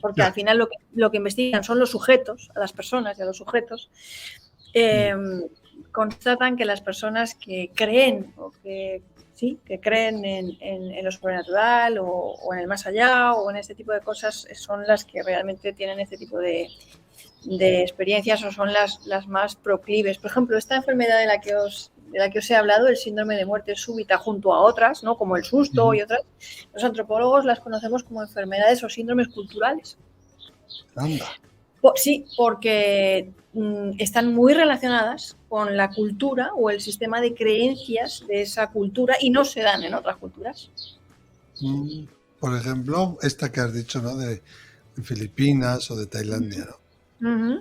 porque al final lo que investigan son los sujetos, a las personas y a los sujetos, constatan que las personas que creen o que creen en lo sobrenatural o en el más allá o en este tipo de cosas son las que realmente tienen este tipo de experiencias o son las más proclives. Por ejemplo, esta enfermedad de la que os he hablado, el síndrome de muerte súbita junto a otras, ¿no? Como el susto y otras, los antropólogos las conocemos como enfermedades o síndromes culturales. Anda. Sí, porque están muy relacionadas con la cultura o el sistema de creencias de esa cultura y no se dan en otras culturas. Por ejemplo, esta que has dicho, ¿no? De Filipinas o de Tailandia, ¿no?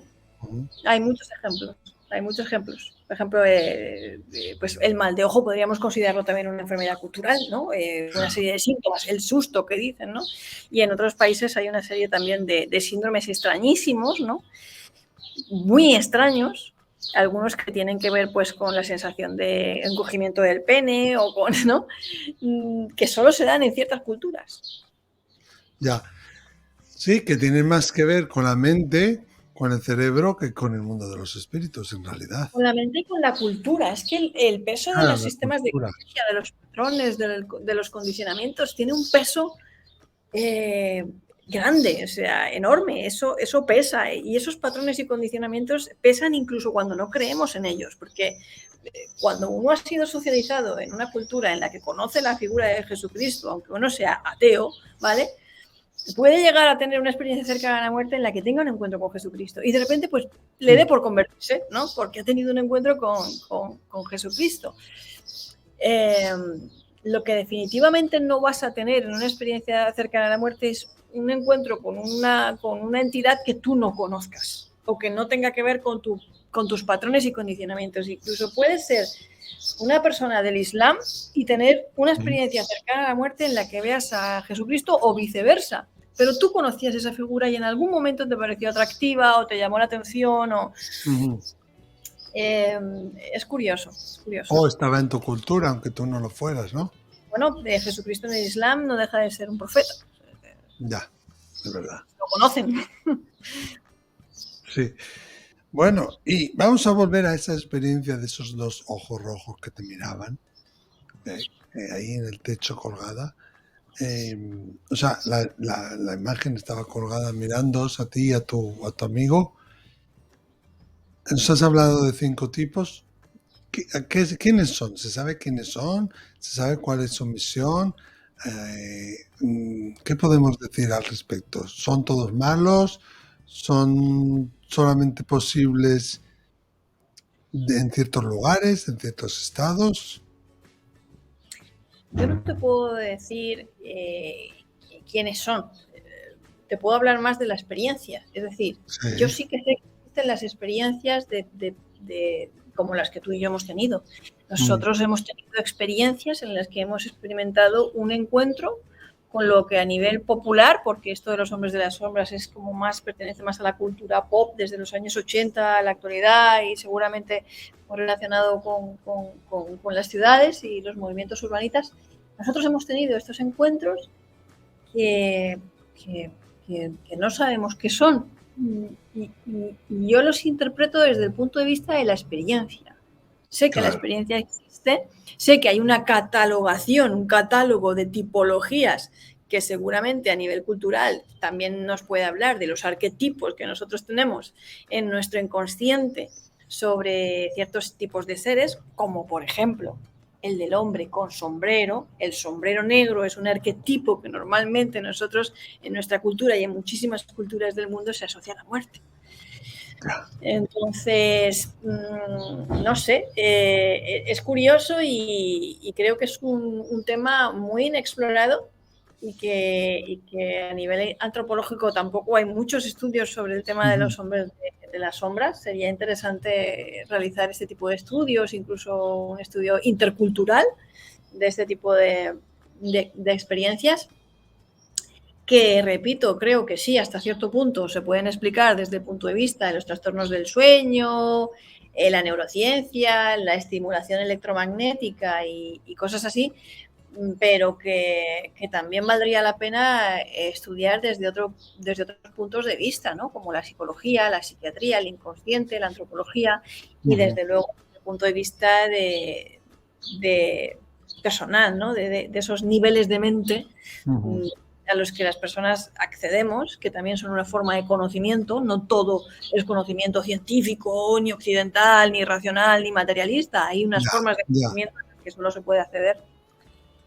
Hay muchos ejemplos. Por ejemplo, pues el mal de ojo podríamos considerarlo también una enfermedad cultural, ¿no? Una serie de síntomas, el susto que dicen, ¿no? Y en otros países hay una serie también de síndromes extrañísimos, ¿no? Muy extraños, algunos que tienen que ver pues con la sensación de encogimiento del pene o con, ¿no? Que solo se dan en ciertas culturas. Ya. Sí, que tienen más que ver con la mente, con el cerebro, que con el mundo de los espíritus, en realidad. Con la mente y con la cultura. Es que el peso de los sistemas cultura. de creencia, de los patrones, de los condicionamientos, tiene un peso grande, o sea, enorme. Eso pesa. Y esos patrones y condicionamientos pesan incluso cuando no creemos en ellos. Porque cuando uno ha sido socializado en una cultura en la que conoce la figura de Jesucristo, aunque uno sea ateo, ¿vale?, puede llegar a tener una experiencia cercana a la muerte en la que tenga un encuentro con Jesucristo y de repente pues le dé por convertirse, ¿no? Porque ha tenido un encuentro con Jesucristo. Lo que definitivamente no vas a tener en una experiencia cercana a la muerte es un encuentro con una entidad que tú no conozcas o que no tenga que ver con tus patrones y condicionamientos. Incluso puede ser una persona del Islam y tener una experiencia cercana a la muerte en la que veas a Jesucristo o viceversa. Pero tú conocías esa figura y en algún momento te pareció atractiva o te llamó la atención o... es curioso. O estaba en tu cultura, aunque tú no lo fueras, ¿no? Bueno, Jesucristo en el Islam no deja de ser un profeta. Ya, es verdad. Lo conocen. Sí. Bueno, y vamos a volver a esa experiencia de esos dos ojos rojos que te miraban, ahí en el techo colgada. O sea, la imagen estaba colgada mirándoos a ti y a tu amigo. Nos has hablado de 5 tipos. ¿Quiénes son? ¿Se sabe quiénes son? ¿Se sabe cuál es su misión? ¿Qué podemos decir al respecto? ¿Son todos malos? ¿Son solamente posibles en ciertos lugares, en ciertos estados? Yo no te puedo decir quiénes son. Te puedo hablar más de la experiencia. Es decir, yo sí que sé que existen las experiencias como las que tú y yo hemos tenido. Nosotros hemos tenido experiencias en las que hemos experimentado un encuentro con lo que a nivel popular, porque esto de los hombres de las sombras es como pertenece más a la cultura pop desde los años 80 a la actualidad y seguramente muy relacionado con las ciudades y los movimientos urbanitas. Nosotros hemos tenido estos encuentros que no sabemos qué son, y yo los interpreto desde el punto de vista de la experiencia. Sé que la Claro. experiencia existe, sé que hay una catalogación, un catálogo de tipologías que seguramente a nivel cultural también nos puede hablar de los arquetipos que nosotros tenemos en nuestro inconsciente sobre ciertos tipos de seres, como por ejemplo el del hombre con sombrero. El sombrero negro es un arquetipo que normalmente nosotros en nuestra cultura y en muchísimas culturas del mundo se asocia a la muerte. Entonces, no sé, es curioso y creo que es un tema muy inexplorado y que a nivel antropológico tampoco hay muchos estudios sobre el tema de los hombres de las sombras. Sería interesante realizar este tipo de estudios, incluso un estudio intercultural de este tipo de experiencias. Que, repito, creo que sí, hasta cierto punto se pueden explicar desde el punto de vista de los trastornos del sueño, la neurociencia, la estimulación electromagnética y cosas así, pero que también valdría la pena estudiar desde otros puntos de vista, ¿no? Como la psicología, la psiquiatría, el inconsciente, la antropología y desde luego desde el punto de vista de personal, ¿no? De esos niveles de mente a los que las personas accedemos, que también son una forma de conocimiento. No todo es conocimiento científico, ni occidental, ni racional, ni materialista. Hay unas formas de conocimiento a las que solo se puede acceder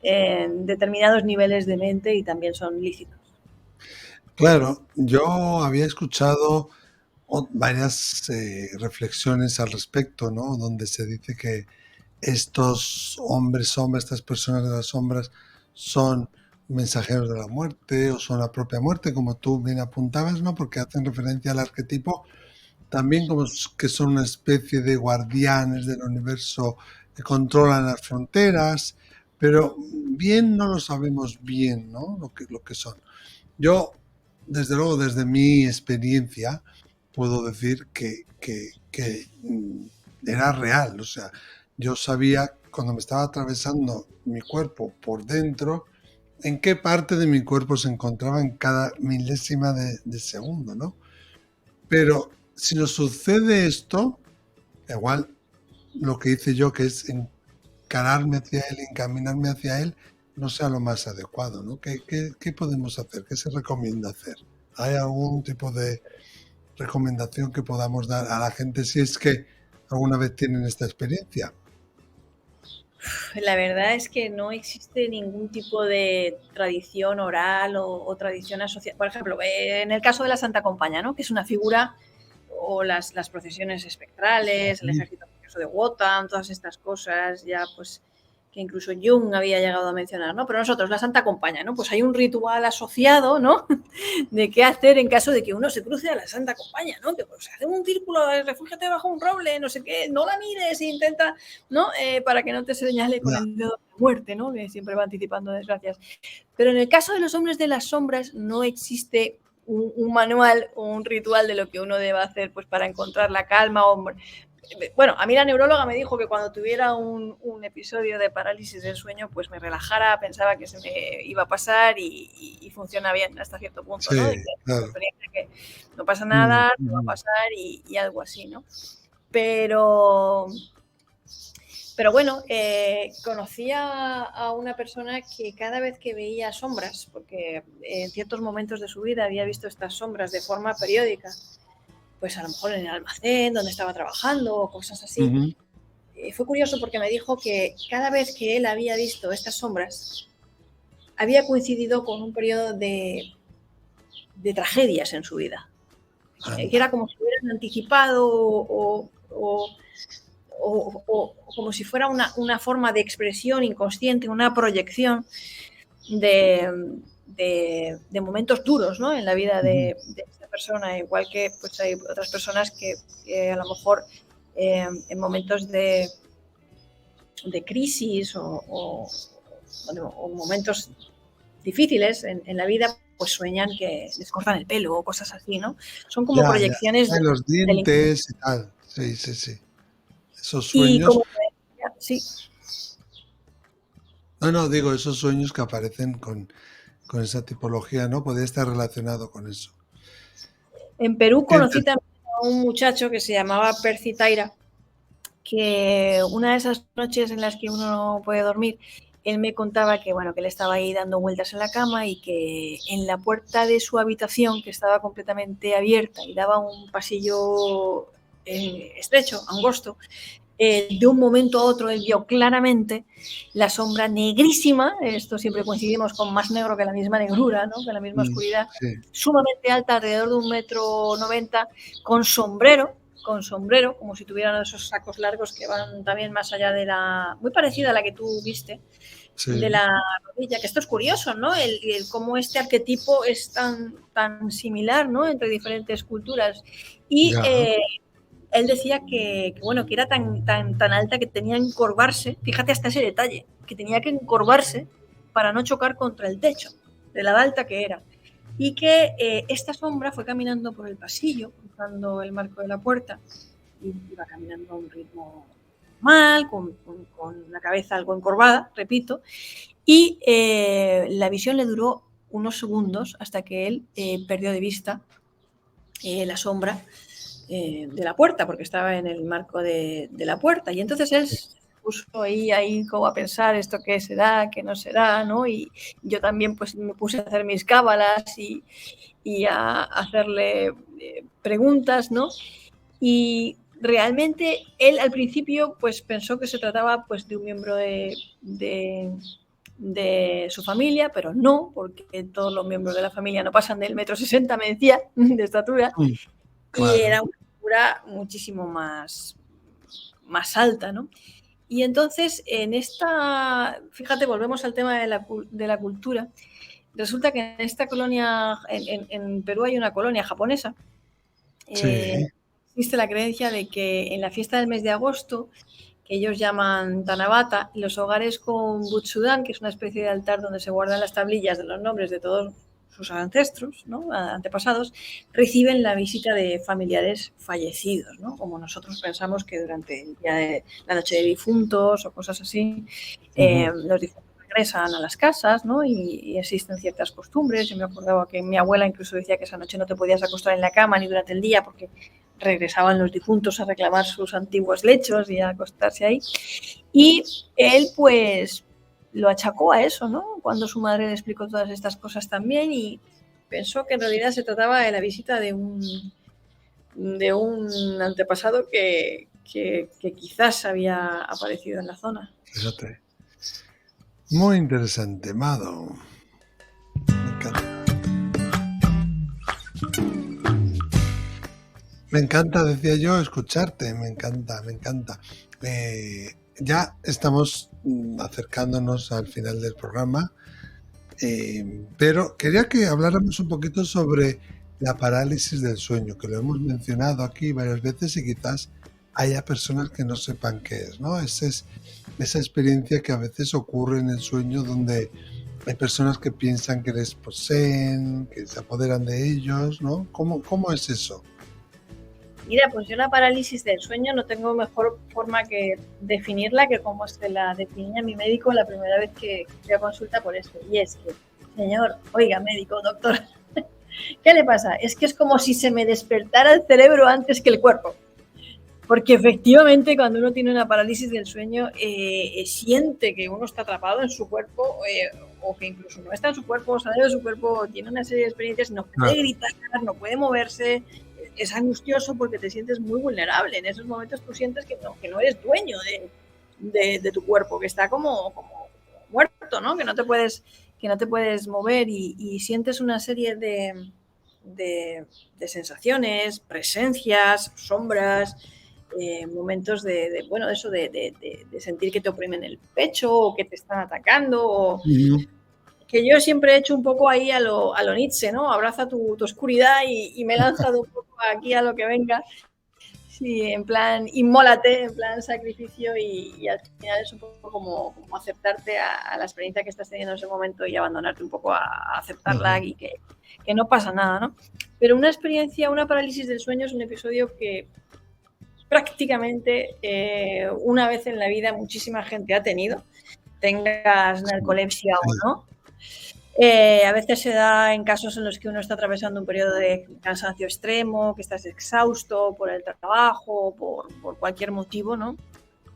en determinados niveles de mente y también son lícitos. Claro, yo había escuchado varias reflexiones al respecto, ¿no? Donde se dice que estos hombres sombras, estas personas de las sombras, son mensajeros de la muerte o son la propia muerte, como tú bien apuntabas, ¿no? Porque hacen referencia al arquetipo, también como que son una especie de guardianes del universo que controlan las fronteras, pero bien no lo sabemos bien, ¿no? Lo que son. Yo, desde luego, desde mi experiencia, puedo decir que era real. O sea, yo sabía cuando me estaba atravesando mi cuerpo por dentro, en qué parte de mi cuerpo se encontraba en cada milésima de segundo, ¿no? Pero si nos sucede esto, igual lo que hice yo, que es encararme hacia él, encaminarme hacia él, no sea lo más adecuado, ¿no? ¿Qué podemos hacer? ¿Qué se recomienda hacer? ¿Hay algún tipo de recomendación que podamos dar a la gente si es que alguna vez tienen esta experiencia? La verdad es que no existe ningún tipo de tradición oral o tradición asociada. Por ejemplo, en el caso de la Santa Compaña, ¿no? Que es una figura, o las procesiones espectrales, el ejército de Wotan, todas estas cosas, ya pues que incluso Jung había llegado a mencionar, ¿no? Pero nosotros, la Santa Compaña, ¿no? Pues hay un ritual asociado, ¿no? De qué hacer en caso de que uno se cruce a la Santa Compaña, ¿no? Que pues hace un círculo, refúgiate bajo un roble, no sé qué, no la mires e intenta, ¿no? Para que no te señale con el dedo de la muerte, ¿no? Que siempre va anticipando desgracias. Pero en el caso de los hombres de las sombras no existe un manual o un ritual de lo que uno deba hacer pues para encontrar la calma. Bueno, a mí la neuróloga me dijo que cuando tuviera un episodio de parálisis del sueño, pues me relajara, pensaba que se me iba a pasar y funciona bien hasta cierto punto, Sí, ¿no? De claro. que no pasa nada, no va a pasar y algo así, ¿no? Pero bueno, conocí a una persona que cada vez que veía sombras, porque en ciertos momentos de su vida había visto estas sombras de forma periódica, pues a lo mejor en el almacén donde estaba trabajando o cosas así. Fue curioso porque me dijo que cada vez que él había visto estas sombras, había coincidido con un periodo de tragedias en su vida. Que era como si hubieran anticipado o como si fuera una forma de expresión inconsciente, una proyección de momentos duros, ¿no? En la vida de esta persona, igual que pues hay otras personas que a lo mejor en momentos de crisis o momentos difíciles en la vida, pues sueñan que les cortan el pelo o cosas así, ¿no? Son como proyecciones Ya, los del inconsciente. dientes y tal. Sí, sí, sí. Esos Y sueños. como decía, sí. No, digo, esos sueños que aparecen con esa tipología, ¿no? Podría estar relacionado con eso. En Perú ¿Qué conocí también a un muchacho que se llamaba Percy Taira, que una de esas noches en las que uno no puede dormir, él me contaba que, bueno, que él estaba ahí dando vueltas en la cama y que en la puerta de su habitación, que estaba completamente abierta y daba un pasillo estrecho, angosto, de un momento a otro él vio claramente la sombra negrísima, esto siempre coincidimos con más negro que la misma negrura, ¿no? Que la misma oscuridad, Sí, sumamente alta, alrededor de 1,90 m, con sombrero, como si tuvieran esos sacos largos que van también más allá de la, muy parecida a la que tú viste, de sí, la rodilla, que esto es curioso, ¿no? El cómo este arquetipo es tan similar, ¿no? Entre diferentes culturas. Y ya. él decía bueno, que era tan alta que tenía que encorvarse, fíjate hasta ese detalle, que tenía que encorvarse para no chocar contra el techo, de la alta que era. Y que esta sombra fue caminando por el pasillo, cruzando el marco de la puerta, y iba caminando a un ritmo normal, con la cabeza algo encorvada, repito, y la visión le duró unos segundos hasta que él perdió de vista la sombra de la puerta, porque estaba en el marco de la puerta. Y entonces él se puso ahí como a pensar esto qué será, qué no será, ¿no? Y yo también pues me puse a hacer mis cábalas y a hacerle preguntas, ¿no? Y realmente él al principio pues pensó que se trataba pues de un miembro de su familia, pero no, porque todos los miembros de la familia no pasan del 1,60 m, me decía, de estatura, y Claro. era una figura muchísimo más alta, ¿no? Y entonces, en esta, fíjate, volvemos al tema de la cultura. Resulta que en esta colonia, en Perú hay una colonia japonesa. Sí, Existe la creencia de que en la fiesta del mes de agosto, que ellos llaman Tanabata, los hogares con Butsudan, que es una especie de altar donde se guardan las tablillas de los nombres de todos sus ancestros, ¿no? Antepasados, reciben la visita de familiares fallecidos, ¿no? Como nosotros pensamos que durante el día de la noche de difuntos o cosas así, los difuntos regresan a las casas, ¿no? Y existen ciertas costumbres. Yo me acordaba que mi abuela incluso decía que esa noche no te podías acostar en la cama ni durante el día porque regresaban los difuntos a reclamar sus antiguos lechos y a acostarse ahí. Y él, pues, lo achacó a eso, ¿no? Cuando su madre le explicó todas estas cosas también y pensó que en realidad se trataba de la visita de un antepasado que quizás había aparecido en la zona. fíjate. Muy interesante, Mado. Me encanta. Me encanta, decía yo, escucharte. Me encanta, me encanta. Ya estamos acercándonos al final del programa, pero quería que habláramos un poquito sobre la parálisis del sueño, que lo hemos mencionado aquí varias veces y quizás haya personas que no sepan qué es, ¿no? Esa experiencia que a veces ocurre en el sueño donde hay personas que piensan que les poseen, que se apoderan de ellos, ¿no? ¿Cómo es eso? Mira, pues yo la parálisis del sueño no tengo mejor forma que definirla que como se la definía mi médico la primera vez que fui a consulta por eso. Y es que, señor, oiga, médico, doctor, ¿qué le pasa? Es que es como si se me despertara el cerebro antes que el cuerpo. Porque efectivamente cuando uno tiene una parálisis del sueño siente que uno está atrapado en su cuerpo o que incluso no está en su cuerpo, sale de su cuerpo, tiene una serie de experiencias, no puede Claro, gritar, no puede moverse, es angustioso porque te sientes muy vulnerable. En esos momentos tú sientes que no eres dueño de tu cuerpo, que está como muerto, ¿no? Que no te puedes mover y sientes una serie de sensaciones, presencias, sombras, momentos bueno, eso de sentir que te oprimen el pecho o que te están atacando, o ujú, que yo siempre he hecho un poco ahí a lo Nietzsche, ¿no? Abraza tu oscuridad y me he lanzado un poco aquí a lo que venga. Sí, en plan, inmólate, en plan sacrificio y al final es un poco como aceptarte a la experiencia que estás teniendo en ese momento y abandonarte un poco a aceptarla ujú. y que no pasa nada, ¿no? Pero una experiencia, una parálisis del sueño es un episodio que prácticamente una vez en la vida muchísima gente ha tenido, tengas Sí, narcolepsia o sí, no. A veces se da en casos en los que uno está atravesando un periodo de cansancio extremo, que estás exhausto por el trabajo, por cualquier motivo, ¿no?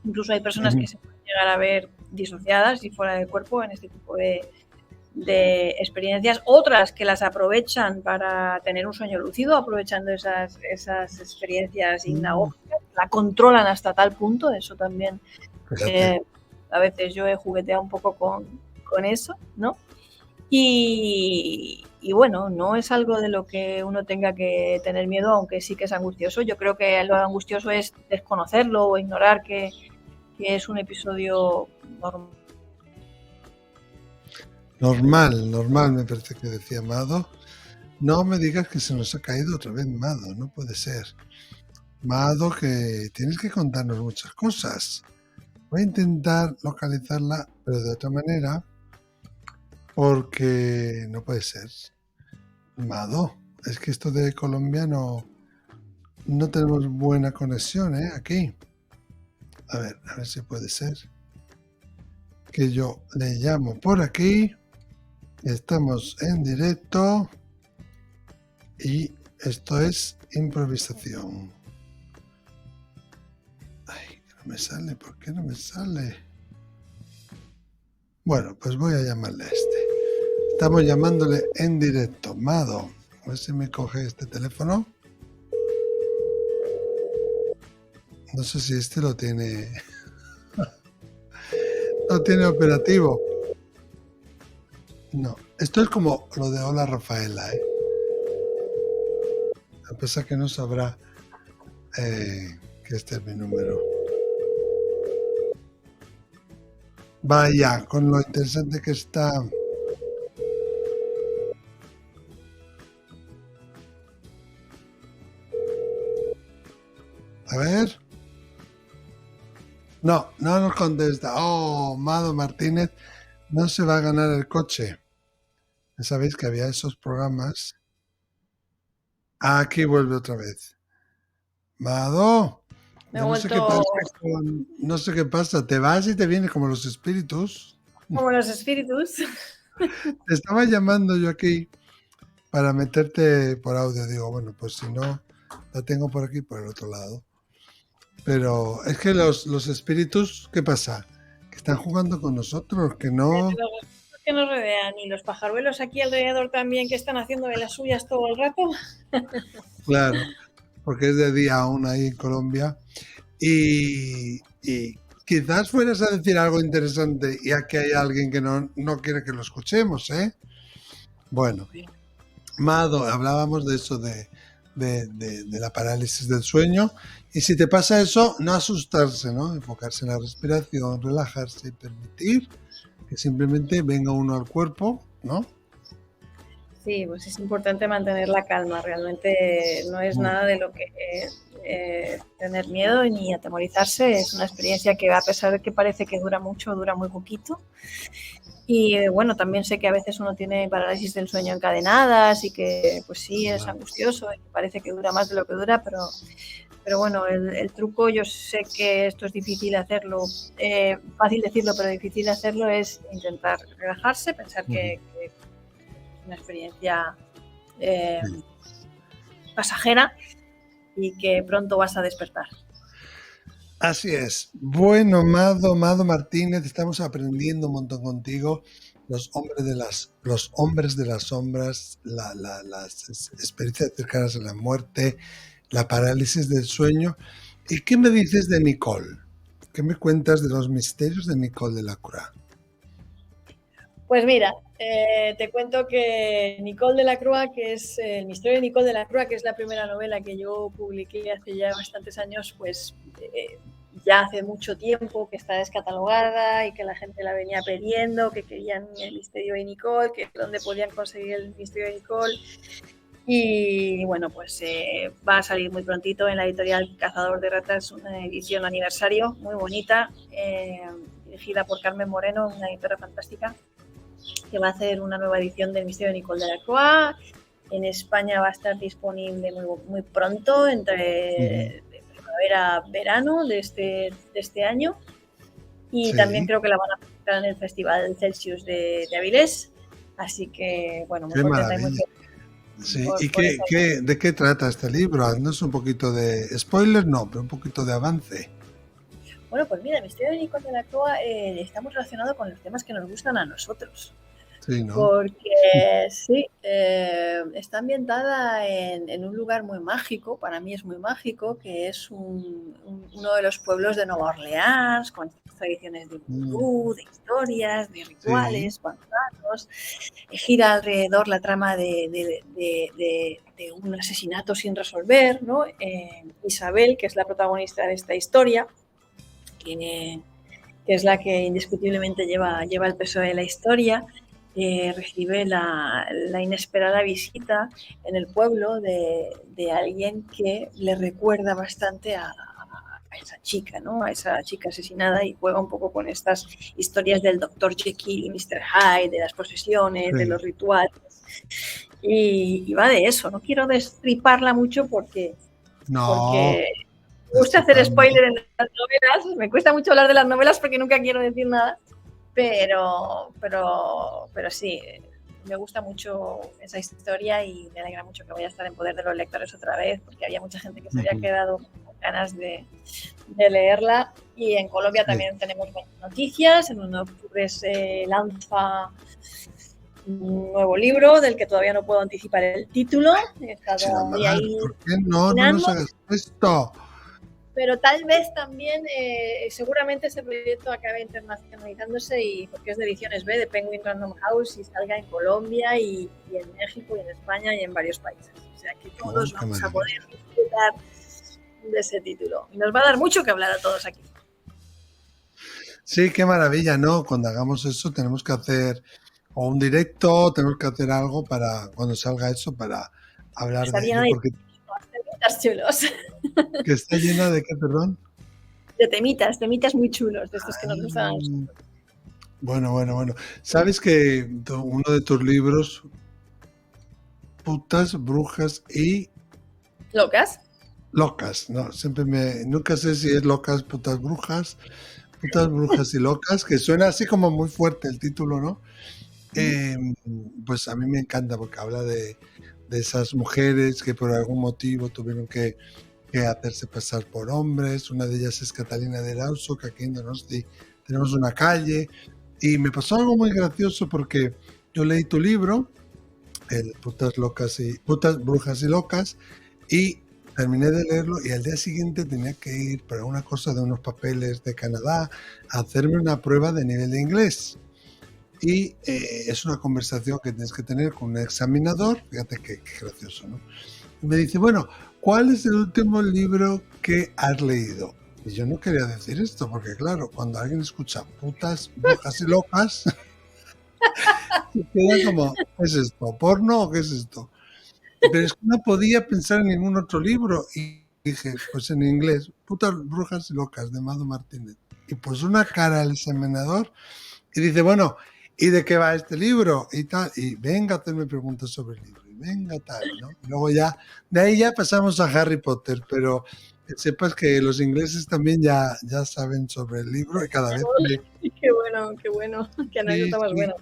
Incluso hay personas que se pueden llegar a ver disociadas y fuera del cuerpo en este tipo de experiencias. Otras que las aprovechan para tener un sueño lúcido, aprovechando esas experiencias hipnagógicas, la controlan hasta tal punto, eso también. A veces yo he jugueteado un poco con eso, ¿no? Y bueno, no es algo de lo que uno tenga que tener miedo, aunque sí que es angustioso. Yo creo que lo angustioso es desconocerlo o ignorar que es un episodio Normal, me parece que decía Mado. No me digas que se nos ha caído otra vez Mado, no puede ser. Mado, que tienes que contarnos muchas cosas. Voy a intentar localizarla, pero de otra manera, porque no puede ser. Mado, es que esto de Colombia no tenemos buena conexión, aquí. A ver si puede ser. Que yo le llamo por aquí. Estamos en directo. Y esto es improvisación. Ay, que no me sale. ¿Por qué no me sale? Bueno, pues voy a llamarle a este. Estamos llamándole en directo. Mado, a ver si me coge este teléfono. No sé si este lo tiene... no tiene operativo. No, esto es como lo de Hola Rafaela, A pesar que no sabrá que este es mi número. Vaya, con lo interesante que está. A ver. No nos contesta. Oh, Mado Martínez no se va a ganar el coche. Ya sabéis que había esos programas. Aquí vuelve otra vez. Mado. No sé qué pasa. Te vas y te vienes como los espíritus. Como los espíritus. Te estaba llamando yo aquí para meterte por audio. Digo, bueno, pues si no, la tengo por aquí, por el otro lado. Pero es que los espíritus, ¿qué pasa? Que están jugando con nosotros, que no... Que nos rodean y los pajaruelos aquí alrededor también que están haciendo de las suyas todo el rato. Claro, porque es de día aún ahí en Colombia. Y quizás fueras a decir algo interesante y aquí hay alguien que no quiere que lo escuchemos, ¿eh? Bueno, Mado, hablábamos de eso de la parálisis del sueño. Y si te pasa eso, no asustarse, ¿no? Enfocarse en la respiración, relajarse y permitir que simplemente venga uno al cuerpo, ¿no? Sí, pues es importante mantener la calma. Realmente no es nada de lo que tener miedo ni atemorizarse. Es una experiencia que, a pesar de que parece que dura mucho, dura muy poquito. Y bueno, también sé que a veces uno tiene parálisis del sueño encadenadas y que pues sí, es angustioso y parece que dura más de lo que dura, pero bueno, el truco, yo sé que esto es difícil hacerlo, fácil decirlo, pero difícil hacerlo, es intentar relajarse, pensar que es una experiencia pasajera y que pronto vas a despertar. Así es. Bueno, Mado Martínez, estamos aprendiendo un montón contigo. Los hombres de las sombras, las experiencias cercanas a la muerte, la parálisis del sueño. ¿Y qué me dices de Nicole? ¿Qué me cuentas de los misterios de Nicole Delacroix? Pues mira, te cuento que Nicole Delacroix, que es el misterio de Nicole Delacroix, que es la primera novela que yo publiqué hace ya bastantes años, pues ya hace mucho tiempo que está descatalogada y que la gente la venía pidiendo, que querían el misterio de Nicole, que dónde podían conseguir el misterio de Nicole. Y bueno, pues va a salir muy prontito en la editorial Cazador de Ratas, una edición aniversario muy bonita, dirigida por Carmen Moreno, una editora fantástica, que va a hacer una nueva edición del misterio de Nicole Delacroix. En España va a estar disponible muy pronto, entre primavera-verano de este año. Y también creo que la van a presentar en el Festival Celsius de Avilés. Así que, bueno, muy Qué contenta y muy maravilla. feliz Sí, ¿y por esa. de qué trata este libro? Haznos un poquito de spoiler, no, pero un poquito de avance. Bueno, pues mira, Misterio de Nicole de la Croa está muy relacionado con los temas que nos gustan a nosotros. Sí, ¿no? Porque sí, está ambientada en un lugar muy mágico, para mí es muy mágico, que es uno de los pueblos de Nueva Orleans, con tradiciones de Mm, vudú, de historias, de sí, rituales, pantanos. Gira alrededor la trama de un asesinato sin resolver, ¿no? Isabel, que es la protagonista de esta historia, que, que es la que indiscutiblemente lleva el peso de la historia, recibe la inesperada visita en el pueblo de alguien que le recuerda bastante a esa chica, ¿no? A esa chica asesinada, y juega un poco con estas historias del Dr. Jekyll y Mr. Hyde, de las posesiones, de los sí. rituales, y va de eso. No quiero destriparla mucho No, porque me gusta hacer destriparlo. spoiler en las novelas, me cuesta mucho hablar de las novelas porque nunca quiero decir nada, pero sí, me gusta mucho esa historia y me alegra mucho que vaya a estar en poder de los lectores otra vez, porque había mucha gente que se había quedado con ganas de leerla. Y en Colombia Sí. también tenemos buenas noticias. En 1 de octubre se lanza un nuevo libro del que todavía no puedo anticipar el título. He estado ahí ¿Por qué no? No nos cocinando, hagas esto. pero tal vez también, seguramente ese proyecto acabe internacionalizándose, y porque es de Ediciones B, de Penguin Random House, y salga en Colombia y en México y en España y en varios países. O sea que todos Qué vamos a maravilla. poder disfrutar de ese título. Y nos va a dar mucho que hablar a todos aquí. Sí, qué maravilla, ¿no? Cuando hagamos eso tenemos que hacer o un directo, tenemos que hacer algo para cuando salga eso para hablar Está de llena ello, de porque temitas chulos. que está llena de qué, perdón. De temitas muy chulos, de estos que nos gustan. Ah, bueno. Sabes que uno de tus libros, Putas, Brujas y ¿Locas? Locas, ¿no? Nunca sé si es Locas, Putas, Brujas y Locas, que suena así como muy fuerte el título, ¿no? Pues a mí me encanta porque habla de esas mujeres que por algún motivo tuvieron que hacerse pasar por hombres. Una de ellas es Catalina del Auso, que aquí en Donosti tenemos una calle. Y me pasó algo muy gracioso porque yo leí tu libro, el Putas, Brujas y Locas, y terminé de leerlo y al día siguiente tenía que ir para una cosa de unos papeles de Canadá a hacerme una prueba de nivel de inglés. Y es una conversación que tienes que tener con un examinador, fíjate qué gracioso, ¿no? Y me dice, bueno, ¿cuál es el último libro que has leído? Y yo no quería decir esto, porque claro, cuando alguien escucha putas, brujas y locas, se queda como, ¿qué es esto? ¿Porno o qué es esto? Pero es que no podía pensar en ningún otro libro. Y dije, pues en inglés, Putas, Brujas y Locas, de Mado Martínez. Y pues una cara al examinador y dice, bueno, ¿y de qué va este libro? Y tal, y venga a hacerme preguntas sobre el libro, y venga tal, ¿no? Y luego ya, de ahí ya pasamos a Harry Potter, pero que sepas que los ingleses también ya saben sobre el libro y cada vez Qué bueno, qué anécdota más sí, buena.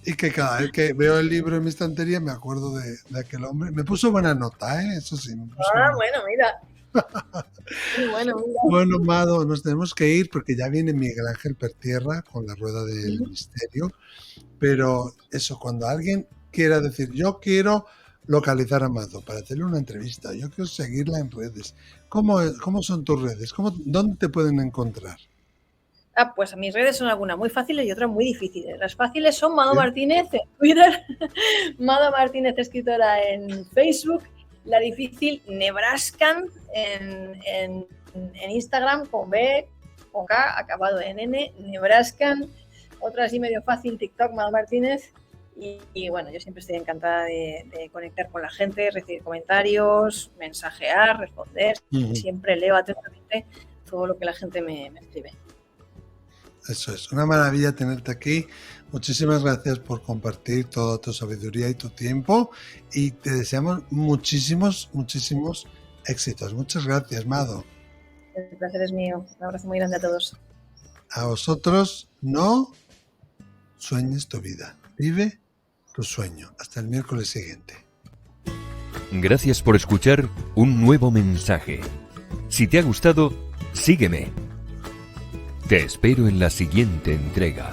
y que cada vez que veo el libro en mi estantería me acuerdo de aquel hombre. Me puso buena nota, ¿eh? Eso sí, me puso buena nota. Bueno, mira. Bueno, mira. Bueno, Mado, nos tenemos que ir porque ya viene Miguel Ángel Pertierra con la rueda del misterio. Pero eso, cuando alguien quiera decir, yo quiero localizar a Mado para hacerle una entrevista, yo quiero seguirla en redes, ¿cómo son tus redes? ¿Dónde te pueden encontrar? Pues mis redes son algunas muy fáciles y otras muy difíciles. Las fáciles son Mado Bien. Martínez en Twitter, Mado Martínez escritora en Facebook, la difícil Nebraskan en Instagram con B, con K, acabado en N, Nebraskan. Otra así medio fácil, TikTok, Mado Martínez. Y bueno, yo siempre estoy encantada de conectar con la gente, recibir comentarios, mensajear, responder. Siempre leo atentamente todo lo que la gente me escribe. Eso es, una maravilla tenerte aquí. Muchísimas gracias por compartir toda tu sabiduría y tu tiempo y te deseamos muchísimos éxitos. Muchas gracias, Mado. El placer es mío. Un abrazo muy grande a todos. A vosotros, no sueñes tu vida, vive tu sueño. Hasta el miércoles siguiente. Gracias por escuchar un nuevo mensaje. Si te ha gustado, sígueme. Te espero en la siguiente entrega.